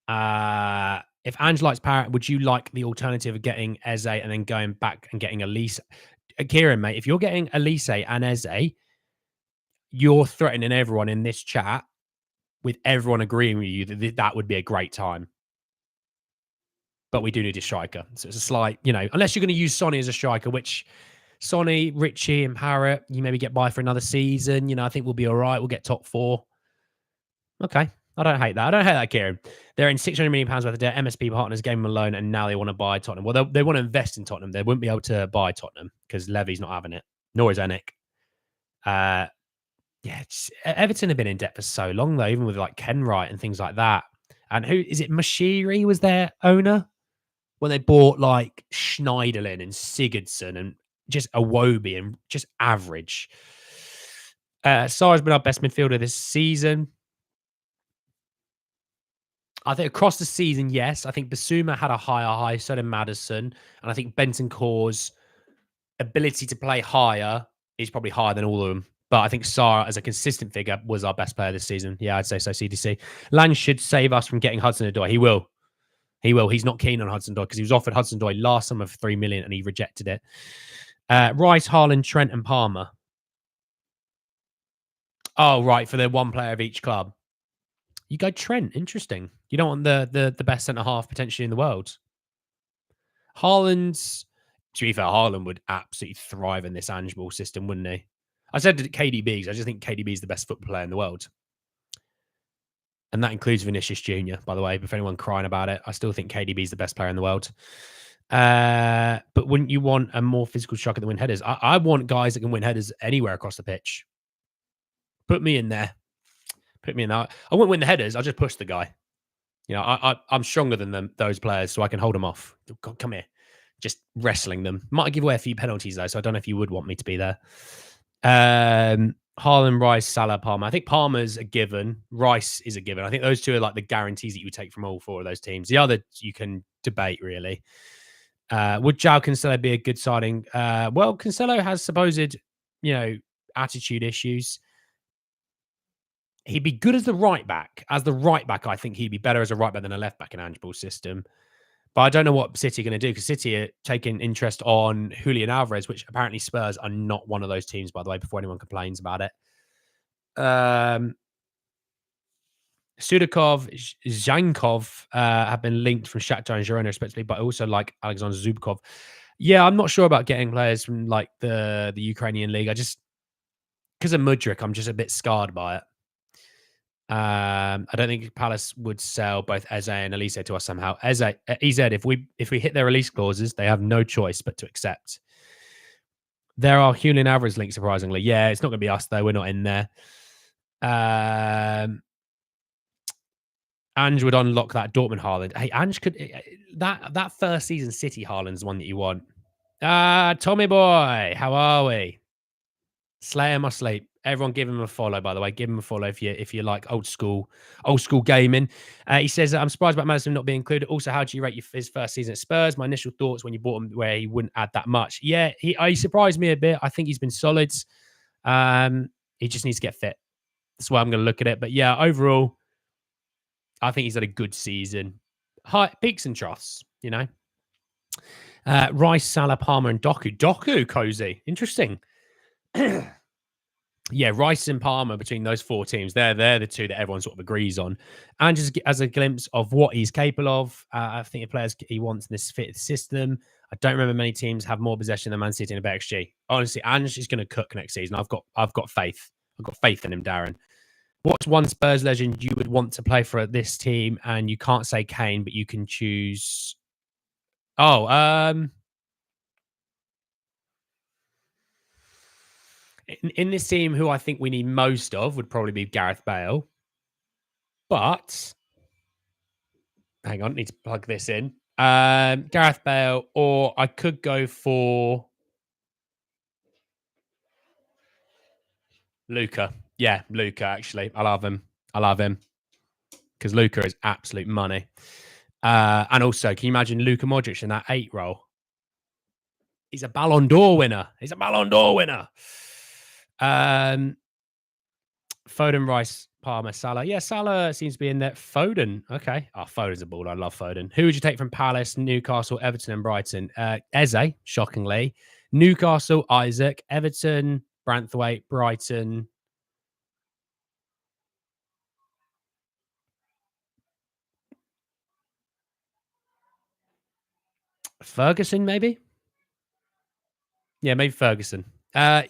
If Ange likes Parrott, would you like the alternative of getting Eze and then going back and getting Elise? Kieran, mate, if you're getting Elise and Eze, you're threatening everyone in this chat with everyone agreeing with you that that would be a great time. But we do need a striker. So it's a slight, unless you're going to use Sonny as a striker, which Sonny, Richie, and Parrott, you maybe get by for another season. I think we'll be all right. We'll get top 4. Okay. I don't hate that, Kieran. They're in £600 million worth of debt. MSP partners gave them a loan, and now they want to buy Tottenham. Well, they want to invest in Tottenham. They wouldn't be able to buy Tottenham because Levy's not having it, nor is Enik. Everton have been in debt for so long, though, even with like Kenwright and things like that. And who is it? Mashiri was their owner when they bought like Schneiderlin and Sigurdsson and just Iwobi and just average. Sarr's been our best midfielder this season. I think across the season, yes. I think Basuma had a higher high, so did Maddison. And I think Bentancur's ability to play higher is probably higher than all of them. But I think Sarr, as a consistent figure, was our best player this season. Yeah, I'd say so, CDC. Lang should save us from getting Hudson-Odoi. He will. He's not keen on Hudson-Odoi because he was offered Hudson-Odoi last summer for $3 million and he rejected it. Rice, Haaland, Trent, and Palmer. Oh, right, for the one player of each club. You go Trent. Interesting. You don't want the best centre-half potentially in the world. Haaland's... To be fair, Haaland would absolutely thrive in this Ange ball system, wouldn't he? I said KDB because I just think KDB is the best football player in the world. And that includes Vinicius Jr., by the way. If anyone crying about it, I still think KDB is the best player in the world. But wouldn't you want a more physical striker that win headers? I want guys that can win headers anywhere across the pitch. Put me in there. Put me in there. I won't win the headers. I'll just push the guy. I'm stronger than those players, so I can hold them off. God, come here. Just wrestling them. Might give away a few penalties, though, so I don't know if you would want me to be there. Haaland, Rice, Salah, Palmer. I think Palmer's a given. Rice is a given. I think those two are like the guarantees that you would take from all 4 of those teams. The other you can debate, really. Would João Cancelo be a good signing? Well, Cancelo has supposed, attitude issues. He'd be good as the right back. As the right back, I think he'd be better as a right back than a left back in Ange Ball's system. But I don't know what City are going to do because City are taking interest on Julian Alvarez, which apparently Spurs are not one of those teams, by the way, before anyone complains about it. Sudakov, Zhankov have been linked from Shakhtar and Girona, respectively, but also like Alexander Zubkov. Yeah, I'm not sure about getting players from like the Ukrainian league. I just, because of Mudryk, I'm just a bit scarred by it. I don't think Palace would sell both Eze and Elise to us somehow. EZ, if we hit their release clauses, they have no choice but to accept. There are Julian Alvarez links, surprisingly. Yeah, it's not going to be us, though. We're not in there. Ange would unlock that Dortmund Haaland. Hey, Ange could... That first season City Haaland's the one that you want. Tommy boy, how are we? Slayer must sleep. Everyone give him a follow, by the way. Give him a follow if you like old school gaming. He says, I'm surprised about Maddison not being included. Also, how do you rate his first season at Spurs? My initial thoughts when you bought him where he wouldn't add that much. Yeah, he surprised me a bit. I think he's been solid. He just needs to get fit. That's why I'm going to look at it. But yeah, overall, I think he's had a good season. High peaks and troughs, Rice, Salah, Palmer, and Doku, Cozy. Interesting. Yeah, Rice and Palmer between those 4 teams, they're the 2 that everyone sort of agrees on. And just as a glimpse of what he's capable of, I think the players he wants in this fit system. I don't remember many teams have more possession than Man City and a better XG. Honestly, Ange is going to cook next season. I've got faith. I've got faith in him, Darren. What's one Spurs legend you would want to play for this team? And you can't say Kane, but you can choose. In this team, who I think we need most of would probably be Gareth Bale. But hang on, need to plug this in. Gareth Bale, or I could go for Luca. Yeah, Luca, actually. I love him. Because Luca is absolute money. And also, can you imagine Luka Modric in that 8 role? He's a Ballon d'Or winner. Foden, Rice, Palmer, Salah. Yeah, Salah seems to be in there. Foden. Okay. Oh, Foden's a ball. I love Foden. Who would you take from Palace, Newcastle, Everton, and Brighton? Eze, shockingly. Newcastle, Isaac. Everton, Branthwaite, Brighton. Ferguson, maybe? Yeah, maybe Ferguson.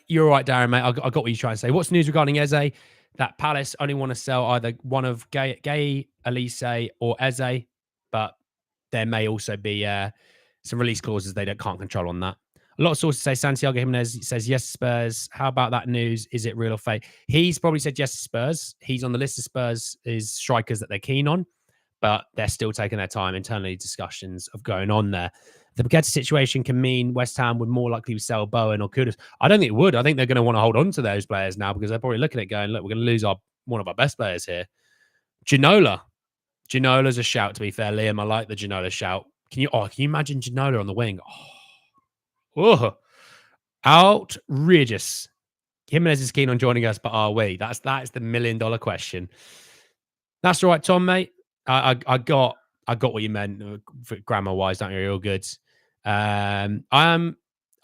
You're all right, Darren, mate. I got what you're trying to say. What's the news regarding Eze? That Palace only want to sell either one of Gay Elise, or Eze, but there may also be some release clauses they can't control on that. A lot of sources say Santiago Jimenez says yes to Spurs. How about that news? Is it real or fake? He's probably said yes to Spurs. He's on the list of Spurs is strikers that they're keen on, but they're still taking their time. Internally, discussions of going on there. The Paqueta situation can mean West Ham would more likely sell Bowen or Kudus. I don't think it would. I think they're going to want to hold on to those players now because they're probably looking at going, look, we're going to lose one of our best players here. Ginola's a shout, to be fair, Liam. I like the Ginola shout. Can you imagine Ginola on the wing? Oh, outrageous. Jimenez is keen on joining us, but are we? That's the $1 million question. That's all right, Tom, mate. I got what you meant grammar wise. Don't you? All good. I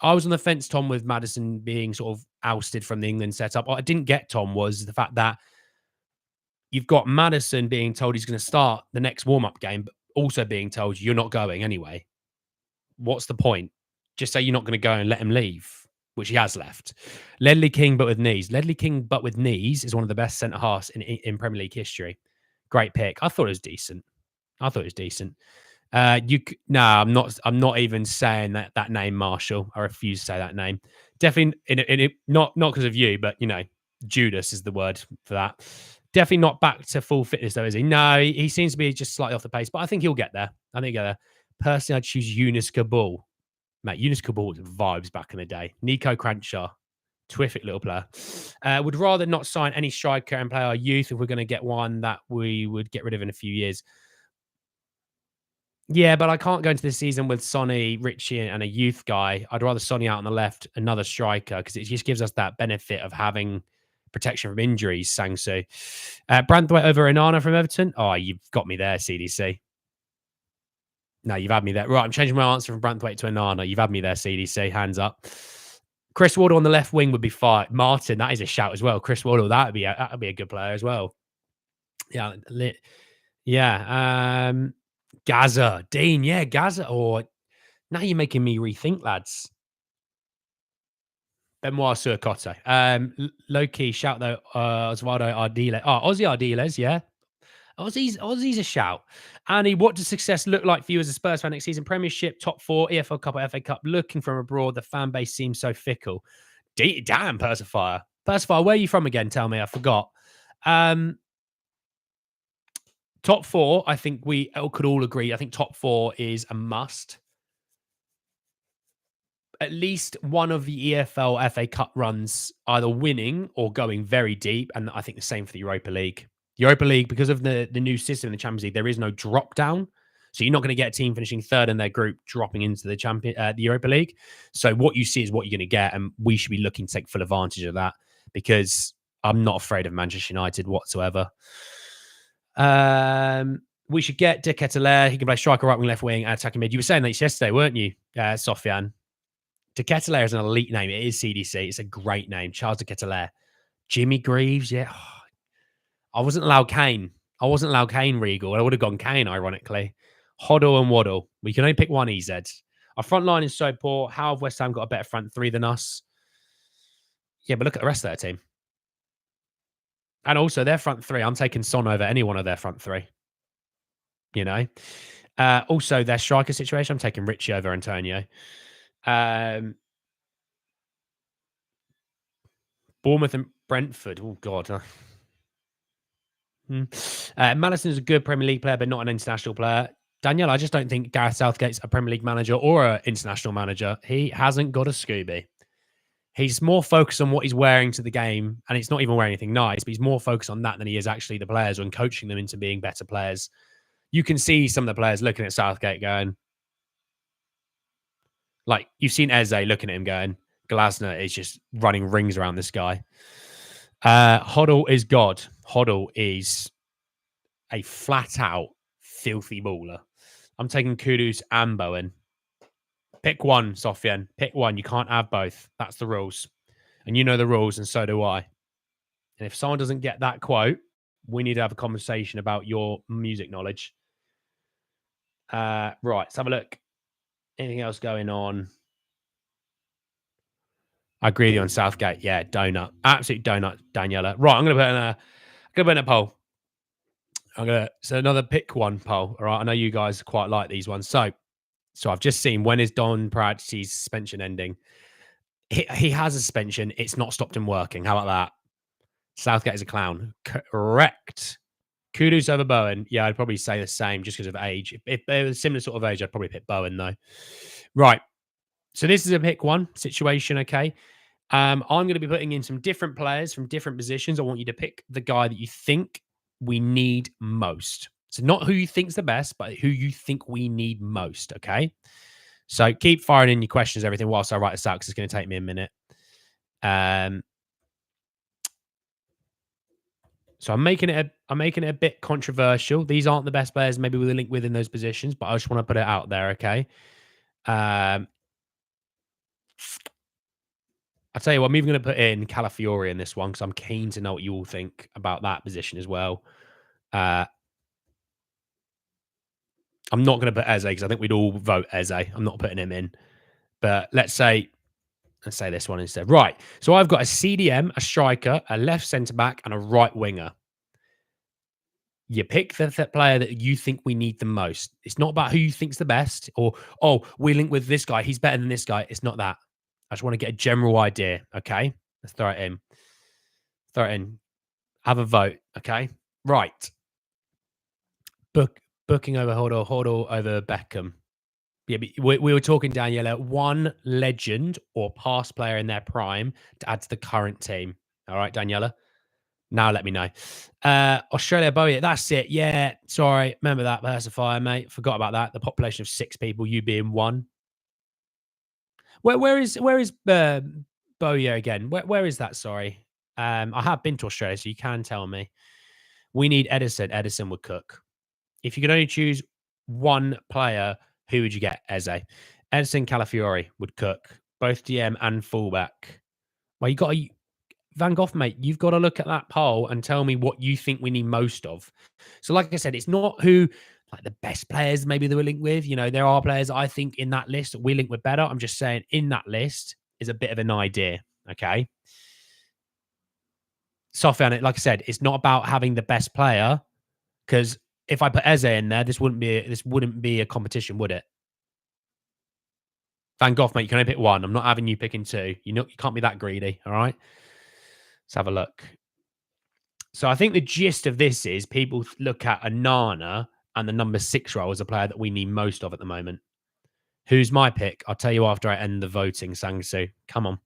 was on the fence, Tom, with Maddison being sort of ousted from the England setup. What I didn't get, Tom, was the fact that you've got Maddison being told he's going to start the next warm-up game, but also being told you're not going anyway. What's the point? Just say you're not going to go and let him leave, which he has left. Ledley King, but with knees. Ledley King, but with knees, is one of the best centre-halves in Premier League history. Great pick. I thought it was decent. I'm not even saying that name, Marshall. I refuse to say that name. Definitely not because of you, but Judas is the word for that. Definitely not back to full fitness though, is he? No, he seems to be just slightly off the pace, but I think he'll get there. Personally, I'd choose Yunus Kabul. Mate, Yunus Kabul was vibes back in the day. Nico Cranshaw, terrific little player. Would rather not sign any striker and play our youth if we're going to get one that we would get rid of in a few years. Yeah, but I can't go into this season with Sonny, Richie, and a youth guy. I'd rather Sonny out on the left, another striker, because it just gives us that benefit of having protection from injuries, Sangsu. Branthwaite over Onana from Everton. Oh, you've got me there, CDC. No, you've had me there. Right, I'm changing my answer from Branthwaite to Onana. You've had me there, CDC. Hands up. Chris Waddle on the left wing would be fine. Martin, that is a shout as well. Chris Waddle, that would be a good player as well. Yeah, yeah. Gaza, Dean, yeah, Gaza. Or now you're making me rethink, lads. Benoit Surcotte. Low key shout though, Osvaldo Ardiles. Oh, Ozzy Ardiles, yeah. Aussie's a shout. Annie, what does success look like for you as a Spurs fan next season? Premiership, top 4, EFL Cup or FA Cup. Looking from abroad, the fan base seems so fickle. Damn, Persifier. Persifier, where are you from again? Tell me, I forgot. Top 4, I think we could all agree. I think top 4 is a must. At least one of the EFL FA Cup runs either winning or going very deep. And I think the same for the Europa League. Europa League, because of the new system in the Champions League, there is no drop down. So you're not going to get a team finishing third in their group dropping into the Europa League. So what you see is what you're going to get. And we should be looking to take full advantage of that because I'm not afraid of Manchester United whatsoever. We should get De Ketelaere. He can play striker, right wing, left wing, and attacking mid. You were saying that yesterday, weren't you, Sofian? De Ketelaere is an elite name. It is CDC. It's a great name. Charles De Ketelaere. Jimmy Greaves, yeah. I wasn't allowed Kane. Regal. I would have gone Kane, ironically. Hoddle and Waddle. We can only pick one EZ. Our front line is so poor. How have West Ham got a better front three than us? Yeah, but look at the rest of their team. And also their front three. I'm taking Son over any one of their front three. Also their striker situation. I'm taking Richie over Antonio. Bournemouth and Brentford. Oh, God. Maddison is a good Premier League player, but not an international player. Danielle, I just don't think Gareth Southgate's a Premier League manager or an international manager. He hasn't got a Scooby. He's more focused on what he's wearing to the game, and it's not even wearing anything nice, but he's more focused on that than he is actually the players and coaching them into being better players. You can see some of the players looking at Southgate going, like, you've seen Eze looking at him going, Glasner is just running rings around this guy. Hoddle is God. Hoddle is a flat out filthy baller. I'm taking Kudus and Bowen. Pick one, Sofian. Pick one. You can't have both. That's the rules. And you know the rules, and so do I. And if someone doesn't get that quote, we need to have a conversation about your music knowledge. Right, let's have a look. Anything else going on? I agree with you on Southgate. Yeah, donut. Absolute donut, Daniela. Right, I'm gonna put in a poll. So another pick one poll. All right. I know you guys quite like these ones. So I've just seen, when is Don Prati's suspension ending? He has a suspension. It's not stopped him working. How about that? Southgate is a clown. Correct. Kudus over Bowen. Yeah, I'd probably say the same just because of age. If they were a similar sort of age, I'd probably pick Bowen though. Right. So this is a pick one situation. Okay. I'm going to be putting in some different players from different positions. I want you to pick the guy that you think we need most. So not who you think's the best, but who you think we need most. Okay. So keep firing in your questions, everything, whilst I write this out, because it's going to take me a minute. So I'm making it a bit controversial. These aren't the best players maybe we'll link with in those positions, but I just want to put it out there. Okay. I'll tell you what, I'm even going to put in Calafiori in this one because I'm keen to know what you all think about that position as well. I'm not going to put Eze because I think we'd all vote Eze. I'm not putting him in. But let's say this one instead. Right. So I've got a CDM, a striker, a left centre-back, and a right winger. You pick the player that you think we need the most. It's not about who you think's the best or, oh, we link with this guy. He's better than this guy. It's not that. I just want to get a general idea. Okay. Let's throw it in. Have a vote. Okay. Right. Booking over Hoddle over Beckham. Yeah, we were talking, Daniela, one legend or past player in their prime to add to the current team. All right, Daniela. Now let me know. Australia, Bowie, that's it. Yeah, sorry. Remember that, Versifier, mate. Forgot about that. The population of 6 people, you being one. Where is Bowie again? Where is that? Sorry. I have been to Australia, so you can tell me. We need Edison. Edison would cook. If you could only choose one player, who would you get? Eze. Edison Calafiori would cook. Both DM and fullback. Well, you got Van Gogh, mate. You've got to look at that poll and tell me what you think we need most of. So, like I said, it's not who, like, the best players maybe that we link with. You know, there are players I think in that list that we link with better. I'm just saying in that list is a bit of an idea. Okay. Sofian, like I said, it's not about having the best player, because if I put Eze in there, this wouldn't be a competition, would it? Van Gogh, mate, you can only pick one. I'm not having you picking two. You can't be that greedy. All right. Let's have a look. So I think the gist of this is people look at Onana and the number 6 role as a player that we need most of at the moment. Who's my pick? I'll tell you after I end the voting, Sangsu. Come on.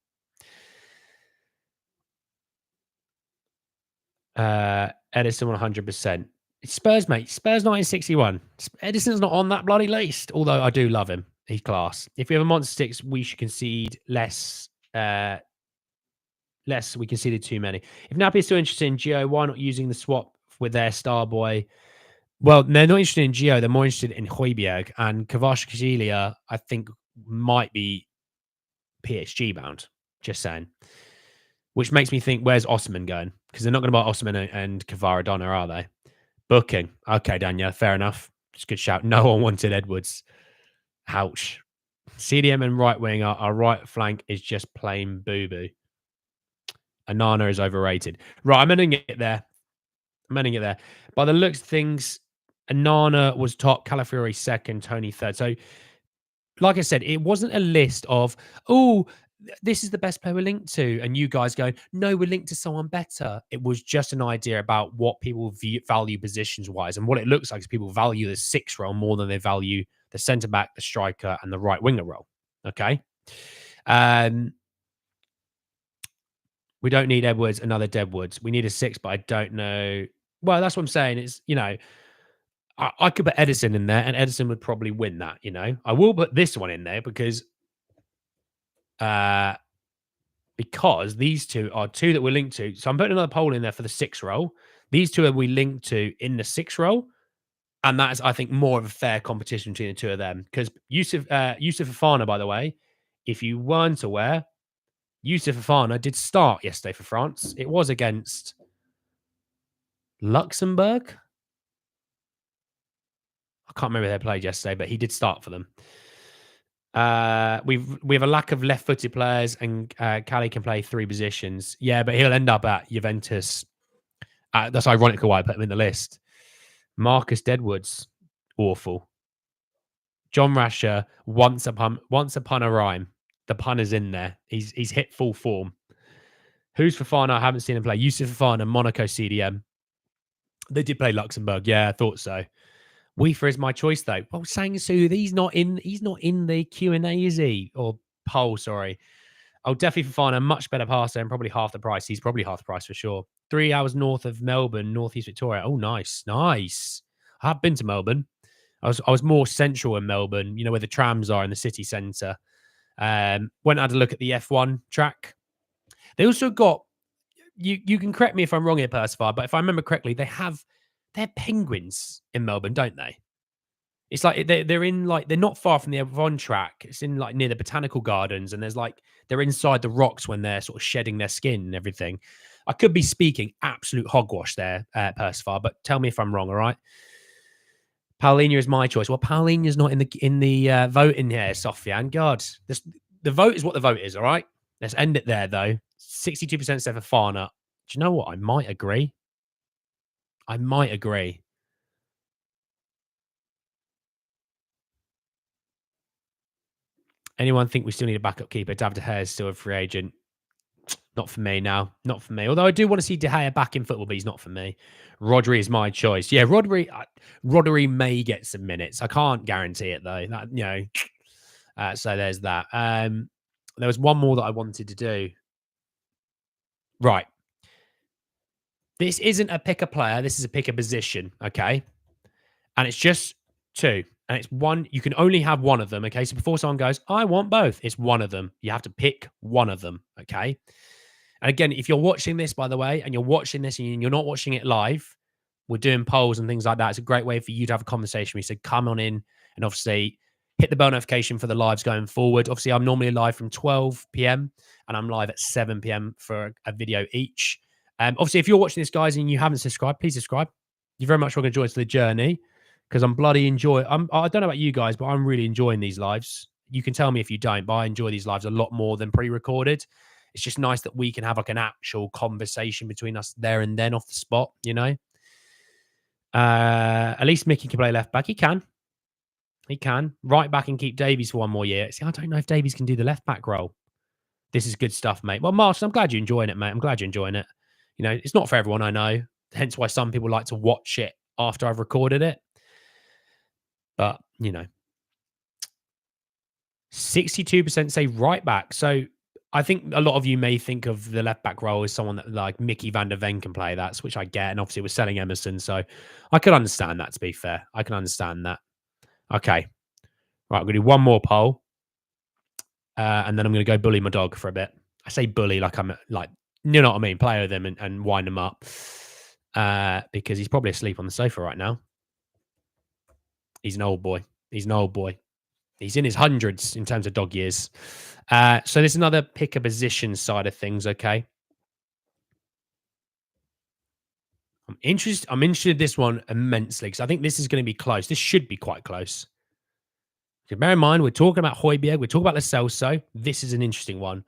Edison 100%. It's Spurs, mate. Spurs 1961. Edison's not on that bloody list, although I do love him. He's class. If we have a monster 6, we should concede less. We conceded too many. If Nappy is still interested in Gio, why not using the swap with their star boy? Well, they're not interested in Gio. They're more interested in Højbjerg. And Kvaratskhelia, I think, might be PSG bound. Just saying. Which makes me think, where's Osman going? Because they're not going to buy Osman and Kvaradona, are they? Booking. Okay, Daniel, fair enough. It's a good shout. No one wanted Edwards. Ouch. CDM and right wing, our right flank is just plain boo-boo. Onana is overrated. Right, I'm ending it there. By the looks of things, Onana was top, Calafiori second, Tony third. So, like I said, it wasn't a list of, this is the best player we're linked to. And you guys going, no, we're linked to someone better. It was just an idea about what people value positions wise. And what it looks like is people value the 6 role more than they value the centre back, the striker, and the right winger role. Okay. We don't need Edwards, another Deadwoods. We need a 6, but I don't know. Well, that's what I'm saying. It's, I could put Edison in there and Edison would probably win that, I will put this one in there because these two are two that we're linked to. So I'm putting another poll in there for the 6 role. These two are we linked to in the 6 role. And that is, I think, more of a fair competition between the two of them. Because Yusuf Fofana, by the way, if you weren't aware, Yusuf Fofana did start yesterday for France. It was against Luxembourg. I can't remember who they played yesterday, but he did start for them. We have a lack of left-footed players, and Cali can play 3 positions. Yeah, but he'll end up at Juventus. That's ironical why I put him in the list. Marcus Deadwoods, awful. John Rasher, once upon a rhyme. The pun is in there. He's hit full form. Who's Fofana? I haven't seen him play. Yusuf Fofana, Monaco CDM. They did play Luxembourg. Yeah, I thought so. Weaver is my choice though. Well, Sang-Soo, he's not in the Q&A, is he? Or poll, sorry. Oh, definitely Fofana, much better passer and probably half the price. He's probably half the price for sure. 3 hours north of Melbourne, Northeast Victoria. Oh, nice. Nice. I have been to Melbourne. I was more central in Melbourne, where the trams are in the city centre. Went and had a look at the F1 track. They also got, you can correct me if I'm wrong here, Percival, but if I remember correctly, they're penguins in Melbourne, don't they? It's like they're not far from the F1 track. It's in like near the botanical gardens, and they're inside the rocks when they're sort of shedding their skin and everything. I could be speaking absolute hogwash there, Percival, but tell me if I'm wrong, all right? Paulinho is my choice. Well, Paulinho's not in the voting here, Sofian. God, the vote is what the vote is. All right, let's end it there though. 62% said for Fofana. Do you know what? I might agree. Anyone think we still need a backup keeper? David De Gea is still a free agent. Not for me now. Not for me. Although I do want to see De Gea back in football, but he's not for me. Rodri is my choice. Yeah, Rodri may get some minutes. I can't guarantee it though. So there's that. There was one more that I wanted to do. Right. This isn't a pick a player. This is a pick a position. Okay. And it's just 2. And it's one. You can only have one of them. Okay. So before someone goes, I want both, it's one of them. You have to pick one of them. Okay. And again, if you're watching this, by the way, and you're watching this and you're not watching it live, we're doing polls and things like that. It's a great way for you to have a conversation. We said, come on in and obviously hit the bell notification for the lives going forward. Obviously, I'm normally live from 12 p.m. and I'm live at 7 p.m. for a video each. Obviously, if you're watching this, guys, and you haven't subscribed, please subscribe. You're very much welcome to join us for the journey because I'm bloody enjoy. I don't know about you guys, but I'm really enjoying these lives. You can tell me if you don't, but I enjoy these lives a lot more than pre-recorded. It's just nice that we can have like an actual conversation between us there and then off the spot, At least Mickey can play left back. He can. Right back and keep Davies for one more year. See, I don't know if Davies can do the left back role. This is good stuff, mate. Well, Martin, I'm glad you're enjoying it, mate. I'm glad you're enjoying it. It's not for everyone, I know. Hence why some people like to watch it after I've recorded it. But, 62% say right back. So I think a lot of you may think of the left back role as someone that like Mickey van der Ven can play that, which I get. And obviously we're selling Emerson. So I can understand that, to be fair. I can understand that. Okay. Right. I'm going to do one more poll. And then I'm going to go bully my dog for a bit. I say bully like I'm like, you know what I mean? Play with him and wind him up. Because he's probably asleep on the sofa right now. He's an old boy. He's in his hundreds in terms of dog years. So there's another pick a position side of things, okay? I'm interested in this one immensely because I think this is going to be close. This should be quite close. Bear in mind, we're talking about Højbjerg. We're talking about Lo Celso. This is an interesting one.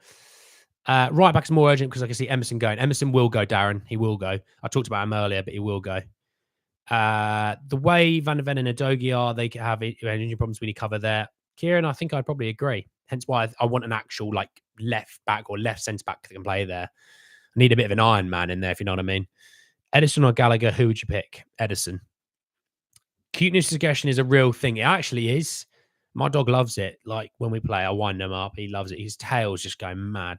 Right back's more urgent because I can see Emerson going. Emerson will go, Darren. He will go. I talked about him earlier, but he will go. The way Van der Ven and Udogie are, they can have injury problems we need to cover there. Kieran, I think I'd probably agree. Hence why I want an actual like left back or left centre back that can play there. I need a bit of an Iron Man in there, if you know what I mean. Edison or Gallagher, who would you pick? Edison. Cuteness suggestion is a real thing. It actually is. My dog loves it. Like when we play, I wind him up. He loves it. His tail's just going mad.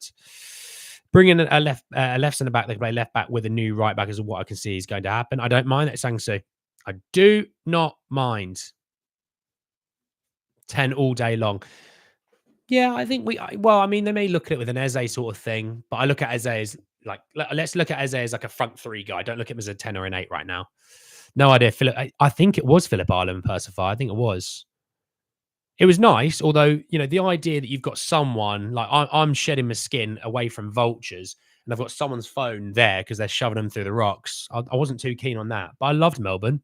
Bringing a left centre back that can play left back with a new right back is what I can see is going to happen. I don't mind that, Sangsu. I do not mind. 10 all day long. Yeah, I think I mean, they may look at it with an Eze sort of thing, but I look at Eze as like, let's look at Eze as like a front three guy. Don't look at him as a 10 or an 8 right now. No idea. I think it was Philip Ireland Persify. I think it was. It was nice, although, you know, the idea that you've got someone like I'm shedding my skin away from vultures and I've got someone's phone there because they're shoving them through the rocks. I wasn't too keen on that, but I loved Melbourne.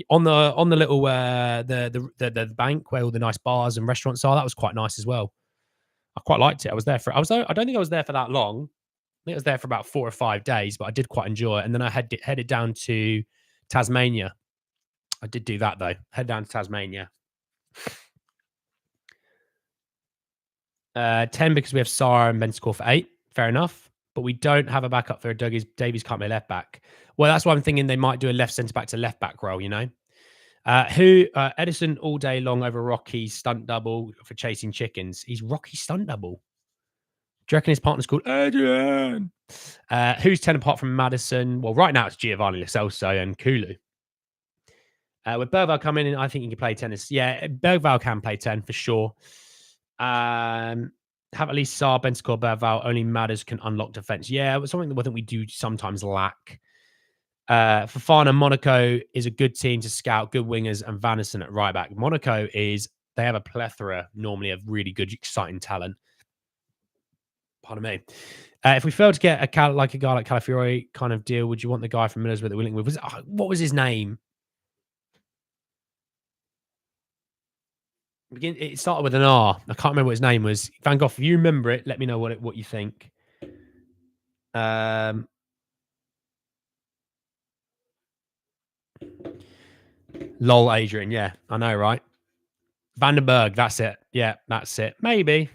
On the little the bank where all the nice bars and restaurants are, that was quite nice as well. I quite liked it. I don't think I was there for that long. I think I was there for about 4 or 5 days, but I did quite enjoy it. And then I headed down to Tasmania. I did do that though. Head down to Tasmania. 10 because we have Sarr and Bentancur for 8. Fair enough. But we don't have a backup for Davies can't play left back. Well, that's why I'm thinking they might do a left centre back to left back role, you know? Edison all day long over Rocky stunt double for chasing chickens. He's Rocky stunt double. Do you reckon his partner's called Adrian? Who's 10 apart from Maddison? Well, right now it's Giovanni Lo Celso and Kulu. With Bergvall coming in, I think he can play tennis. Yeah, Bergvall can play 10 for sure. Have at least Sarr, Bentancur, Bergvall. Only Madders can unlock defense. Yeah, it was something that I think we do sometimes lack. Fofana, Monaco is a good team to scout, good wingers, and Maddison at right back. Monaco they have a plethora normally of really good, exciting talent. Pardon me. If we fail to get a guy like Calafiori kind of deal, would you want the guy from Middlesbrough that we're linked with? What was his name? It started with an R. I can't remember what his name was. Van Gogh, if you remember it, let me know what you think. Lol, Adrian. Yeah, I know, right? Vandenberg, that's it. Yeah, that's it. Maybe.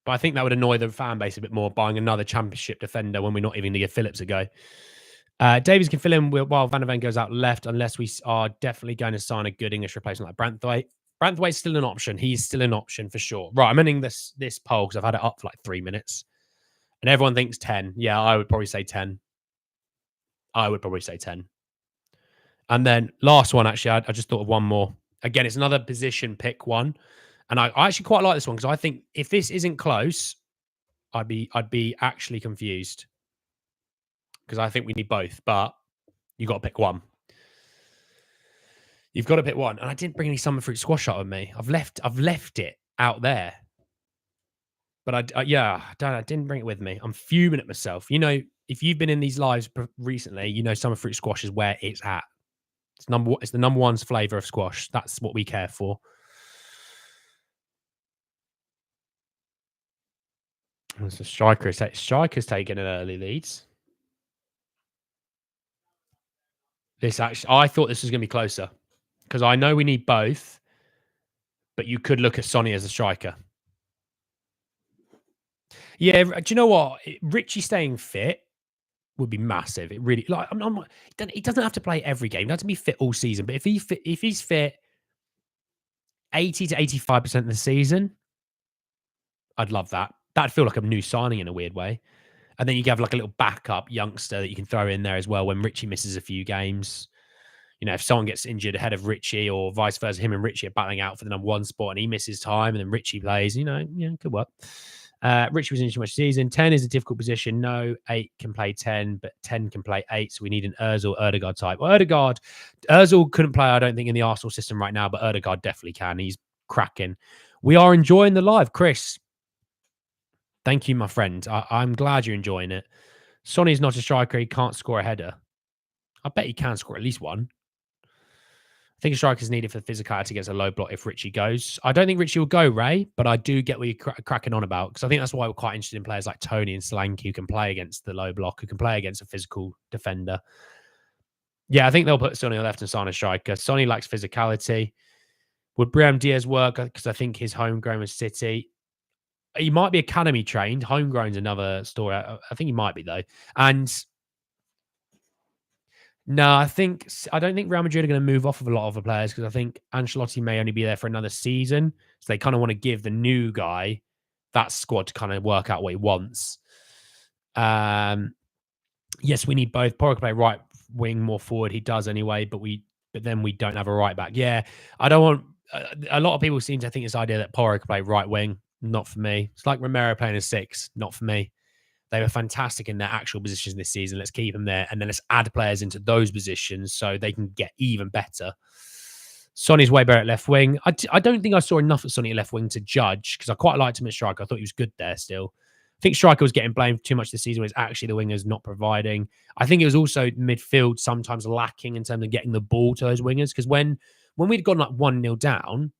But I think that would annoy the fan base a bit more, buying another championship defender when we're not even going to give Phillips a go. Davies can fill in while Van der Ven goes out left, unless we are definitely going to sign a good English replacement like Branthwaite. Branthwaite's still an option. He's still an option for sure. Right, I'm ending this poll because I've had it up for like 3 minutes. And everyone thinks 10. Yeah, I would probably say 10. And then last one, actually, I just thought of one more. Again, it's another position pick one. And I actually quite like this one because I think if this isn't close, I'd be actually confused. Because I think we need both, but you got to pick one. You've got to pick one. And I didn't bring any summer fruit squash out with me. I've left it out there. But I didn't bring it with me. I'm fuming at myself. You know, if you've been in these lives recently, you know summer fruit squash is where it's at. It's the number one flavor of squash. That's what we care for. So Striker's taking an early leads. I thought this was going to be closer because I know we need both, but you could look at Sonny as a striker. Yeah, do you know what? Richie staying fit would be massive. It really he doesn't have to play every game. He doesn't have to be fit all season. But if he's fit 80 to 85% of the season, I'd love that. That'd feel like a new signing in a weird way. And then you have like a little backup youngster that you can throw in there as well when Richie misses a few games. You know, if someone gets injured ahead of Richie or vice versa, him and Richie are battling out for the number one spot and he misses time and then Richie plays, it could work. Richie was in too much season. 10 is a difficult position. No, 8 can play 10, but 10 can play 8. So we need an Ozil, Erdegaard type. Well, Ozil couldn't play, I don't think, in the Arsenal system right now, but Erdegaard definitely can. He's cracking. We are enjoying the live. Chris, thank you, my friend. I'm glad you're enjoying it. Sonny's not a striker. He can't score a header. I bet he can score at least one. I think a striker is needed for the physicality against a low block if Richie goes. I don't think Richie will go, Ray, but I do get what you're cracking on about because I think that's why we're quite interested in players like Tony and Solanke who can play against the low block, who can play against a physical defender. Yeah, I think they'll put Sonny on the left and sign a striker. Sonny likes physicality. Would Brahim Diaz work? Because I think his homegrown was City. He might be academy trained. Homegrown's another story. I think he might be though. And no, I don't think Real Madrid are going to move off of a lot of the players because I think Ancelotti may only be there for another season. So they kind of want to give the new guy that squad to kind of work out what he wants. Yes, we need both. Porro can play right wing, more forward. He does anyway, but then we don't have a right back. Yeah, I don't want. A lot of people seem to think this idea that Porro can play right wing. Not for me. It's like Romero playing a 6. Not for me. They were fantastic in their actual positions this season. Let's keep them there, and then let's add players into those positions so they can get even better. Sonny's way better at left wing. I don't think I saw enough of Sonny at left wing to judge because I quite liked him at striker. I thought he was good there still. I think striker was getting blamed too much this season. It's actually the wingers not providing. I think it was also midfield sometimes lacking in terms of getting the ball to those wingers because when we'd gone like 1-0 down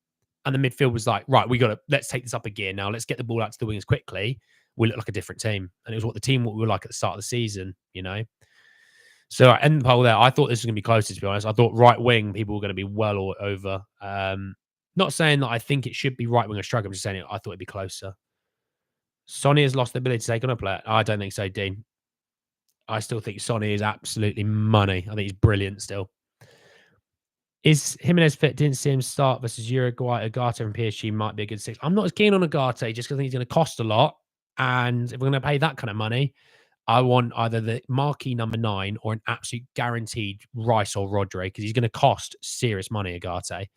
and the midfield was like, right, let's take this up a gear now. Let's get the ball out to the wingers quickly. We look like a different team. And it was what we were like at the start of the season, you know? So I end the poll there. I thought this was going to be closer, to be honest. I thought right wing people were going to be well or over. Not saying that I think it should be right wing or striker. I'm just saying I thought it'd be closer. Sonny has lost the ability to take on a player. I don't think so, Dean. I still think Sonny is absolutely money. I think he's brilliant still. Is Jimenez fit? Didn't see him start versus Uruguay. Agate from PSG might be a good 6. I'm not as keen on Agate just because I think he's going to cost a lot. And if we're going to pay that kind of money, I want either the marquee number 9 or an absolute guaranteed Rice or Rodri because he's going to cost serious money, Agate.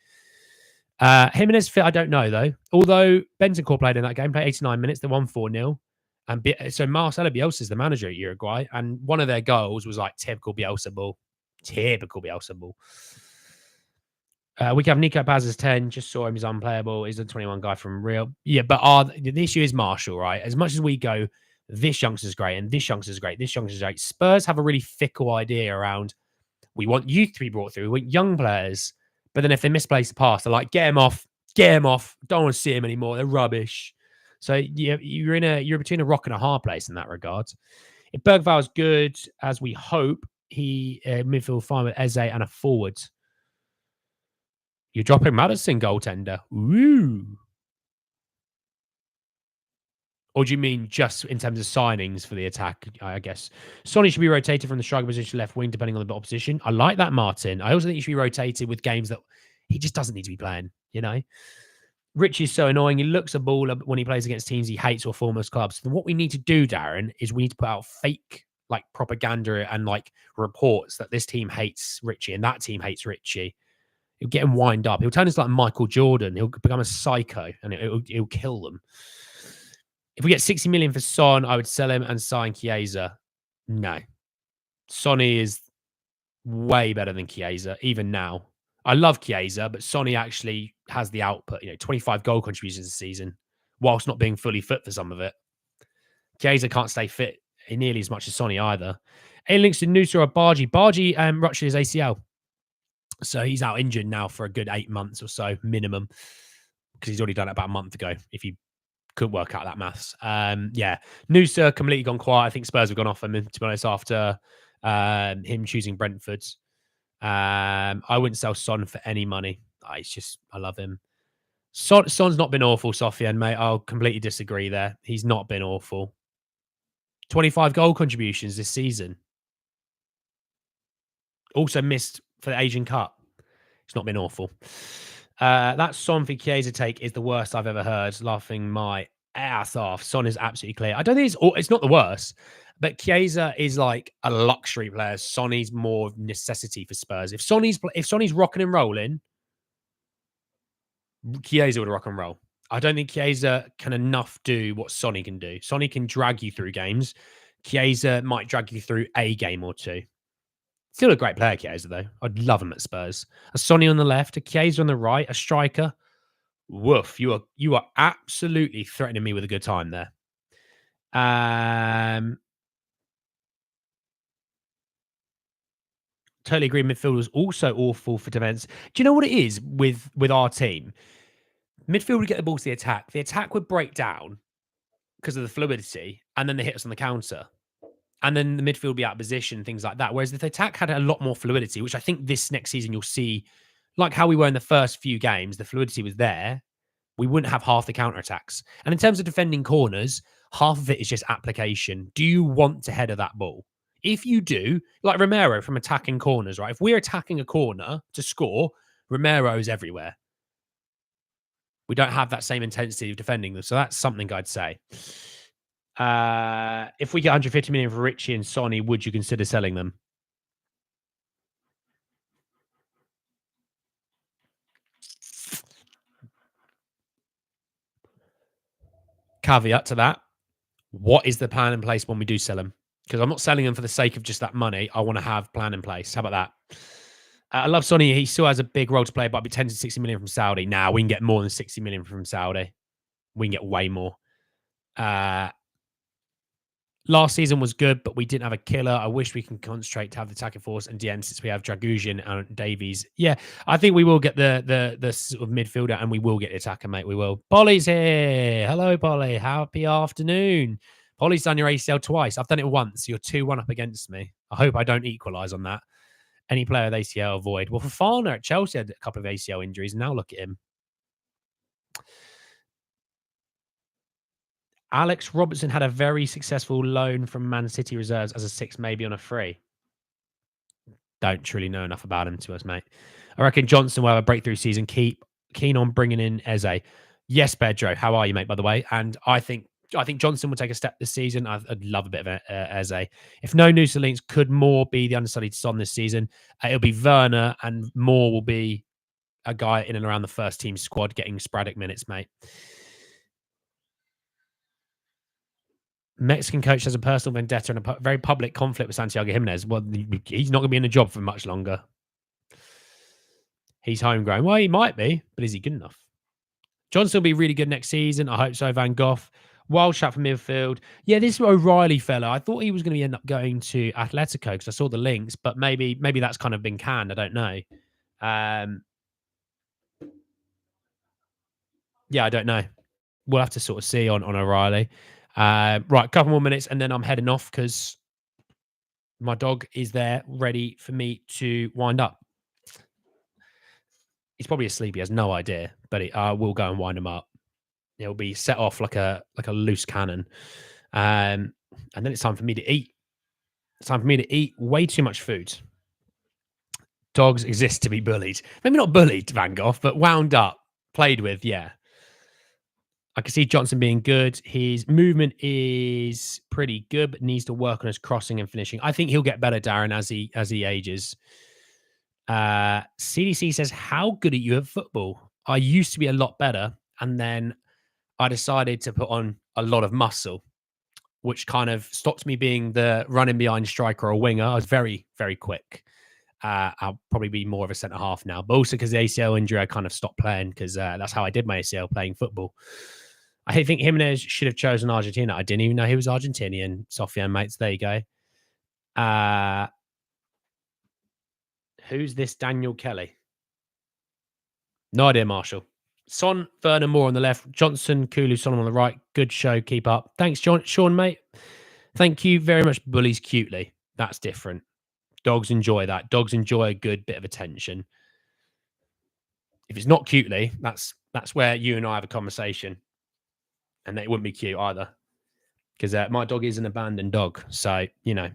Jimenez fit, I don't know though. Although Bentancur played in that game, played 89 minutes, they won 4-0. And so Marcelo Bielsa is the manager at Uruguay, and one of their goals was like typical Bielsa ball. Typical Bielsa ball. We can have Nico Paz as 10. Just saw him, he's unplayable. He's a 21 guy from Real. Yeah, but the issue is Marshall, right? As much as we go, this youngster's great, and this youngster's great, this youngster's great. Spurs have a really fickle idea around, we want youth to be brought through, we want young players. But then if they misplace the pass, they're like, get him off. Don't want to see him anymore. They're rubbish. So you're between a rock and a hard place in that regard. If Bergval's good, as we hope, he midfield fine with Eze and a forward. You're dropping Maddison goaltender. Ooh. Or do you mean just in terms of signings for the attack, I guess? Sonny should be rotated from the striker position to left wing, depending on the opposition. I like that, Martin. I also think he should be rotated with games that he just doesn't need to be playing, you know? Richie is so annoying. He looks a baller when he plays against teams he hates or former clubs. And what we need to do, Darren, is we need to put out fake like propaganda and like reports that this team hates Richie and that team hates Richie. He'll get him wind up. He'll turn into like Michael Jordan. He'll become a psycho and it'll kill them. If we get 60 million for Son, I would sell him and sign Chiesa. No. Sonny is way better than Chiesa, even now. I love Chiesa, but Sonny actually has the output, 25 goal contributions this season, whilst not being fully fit for some of it. Chiesa can't stay fit nearly as much as Sonny either. A links to Nusa or Bargy. Bargy ruptured his ACL. So he's out injured now for a good 8 months or so, minimum, because he's already done it about a month ago, if you could work out that maths. Nusa completely gone quiet. I think Spurs have gone off him, to be honest, after him choosing Brentford. I wouldn't sell Son for any money. I love him. Son's not been awful, Sofian, mate. I'll completely disagree there. He's not been awful. 25 goal contributions this season. Also missed for the Asian Cup. It's not been awful. That Son for Chiesa take is the worst I've ever heard. Laughing my ass off. Son is absolutely clear. I don't think it's not the worst, but Chiesa is like a luxury player. Sonny's more necessity for Spurs. If Sonny's rocking and rolling, Chiesa would rock and roll. I don't think Chiesa can enough do what Sonny can do. Sonny can drag you through games. Chiesa might drag you through a game or two. Still a great player, Chiesa, though. I'd love him at Spurs. A Sonny on the left, a Chiesa on the right, a striker. Woof. You are absolutely threatening me with a good time there. Totally agree. Midfield was also awful for defense. Do you know what it is with our team? Midfield would get the ball to the attack. The attack would break down because of the fluidity, and then they hit us on the counter. And then the midfield would be out of position, things like that. Whereas if the attack had a lot more fluidity, which I think this next season you'll see like how we were in the first few games, the fluidity was there. We wouldn't have half the counter attacks. And in terms of defending corners, half of it is just application. Do you want to header that ball? If you do, like Romero from attacking corners, right? If we're attacking a corner to score, Romero's everywhere. We don't have that same intensity of defending them. So that's something I'd say. If we get 150 million for Richie and Sonny, would you consider selling them? Caveat to that, what is the plan in place when we do sell them? Because I'm not selling them for the sake of just that money. I want to have plan in place. How about that? I love Sonny. He still has a big role to play, but I'd be 10 to 60 million from Saudi. Now we can get more than 60 million from Saudi. We can get way more. Last season was good, but we didn't have a killer. I wish we can concentrate to have the attacking force and DM since we have Dragusian and Davies. Yeah, I think we will get the sort of midfielder and we will get the attacker, mate. We will. Polly's here. Hello, Polly. Happy afternoon. Polly's done your ACL twice. I've done it once. You're 2-1 up against me. I hope I don't equalise on that. Any player with ACL avoid. Well, Fofana at Chelsea had a couple of ACL injuries. Now look at him. Alex Robertson had a very successful loan from Man City reserves as a 6, maybe on a free. Don't truly know enough about him to us, mate. I reckon Johnson will have a breakthrough season. Keen on bringing in Eze. Yes, Pedro. How are you, mate, by the way? And I think Johnson will take a step this season. I'd love a bit of Eze. If no new links, could Moore be the understudied Son this season? It'll be Werner, and Moore will be a guy in and around the first team squad getting sporadic minutes, mate. Mexican coach has a personal vendetta and a very public conflict with Santiago Jimenez. Well, he's not going to be in the job for much longer. He's homegrown. Well, he might be, but is he good enough? Johnson will be really good next season. I hope so. Van Gogh. Wild shot for midfield. Yeah, this O'Reilly fella, I thought he was going to end up going to Atletico because I saw the links, but maybe that's kind of been canned. I don't know. Yeah, I don't know. We'll have to sort of see on O'Reilly. Right, a couple more minutes and then I'm heading off because my dog is there ready for me to wind up. He's probably asleep. He has no idea, but I will go and wind him up. It'll be set off like a loose cannon. And then it's time for me to eat. It's time for me to eat way too much food. Dogs exist to be bullied. Maybe not bullied, Van Gogh, but wound up, played with, yeah. I can see Johnson being good. His movement is pretty good, but needs to work on his crossing and finishing. I think he'll get better, Darren, as he ages. CDC says, how good are you at football? I used to be a lot better, and then I decided to put on a lot of muscle, which kind of stopped me being the running behind striker or winger. I was very, very quick. I'll probably be more of a centre half now, but also because the ACL injury, I kind of stopped playing because that's how I did my ACL, playing football. I think Jimenez should have chosen Argentina. I didn't even know he was Argentinian. Sofian, mates, there you go. Who's this Daniel Kelly? No idea, Marshall. Son, Werner Moore on the left, Johnson, Kulu, Solomon on the right. Good show. Keep up. Thanks, Sean, mate. Thank you very much. Bullies cutely. That's different. Dogs enjoy that. Dogs enjoy a good bit of attention. If it's not cutely, that's where you and I have a conversation. And it wouldn't be cute either. Because my dog is an abandoned dog. So, you know.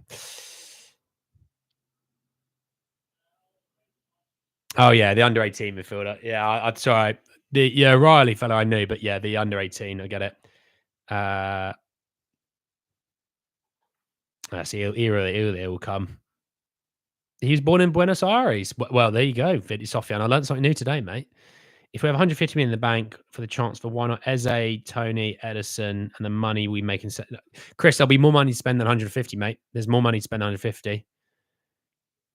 Oh, yeah, the under 18 midfielder. Yeah, I'd sorry. The Riley fellow I knew, but yeah, the under 18, I get it. See, he will come. He was born in Buenos Aires. Well, there you go, Vidi Sofian. I learned something new today, mate. If we have 150 million in the bank for the transfer, why not Eze, Tony, Edison, and the money we make in... Chris, there'll be more money to spend than 150, mate. There's more money to spend than 150.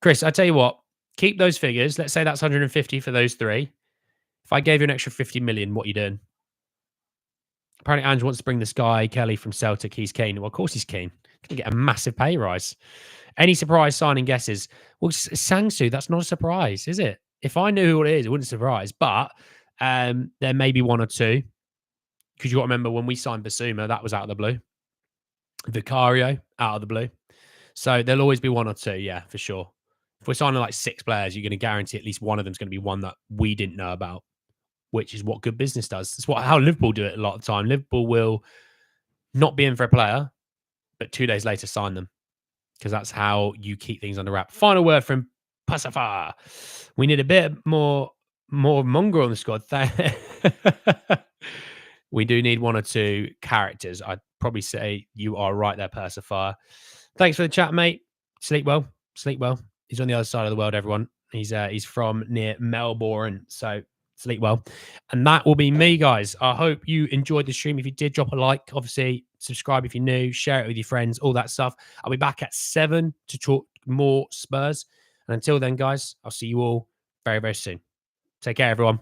Chris, I tell you what, keep those figures. Let's say that's 150 for those three. If I gave you an extra 50 million, what are you doing? Apparently, Ange wants to bring this guy, Kelly, from Celtic. He's keen. Well, of course he's keen. Going to get a massive pay rise. Any surprise signing guesses? Well, Sangsu, that's not a surprise, is it? If I knew who it is, it wouldn't surprise. But there may be one or two. Because you got to remember when we signed Basuma, that was out of the blue. Vicario, out of the blue. So there'll always be one or two, yeah, for sure. If we're signing like 6 players, you're going to guarantee at least one of them's going to be one that we didn't know about, which is what good business does. It's how Liverpool do it a lot of the time. Liverpool will not be in for a player, but 2 days later sign them, because that's how you keep things under wrap. Final word from Pacifier. We need a bit more mongrel on the squad. We do need 1 or 2 characters. I'd probably say you are right there, Pacifier. Thanks for the chat, mate. Sleep well. Sleep well. He's on the other side of the world, everyone. He's from near Melbourne, so sleep well. And that will be me, guys. I hope you enjoyed the stream. If you did, drop a like. Obviously, subscribe if you're new. Share it with your friends, all that stuff. I'll be back at 7 to talk more Spurs. And until then, guys, I'll see you all very, very soon. Take care, everyone.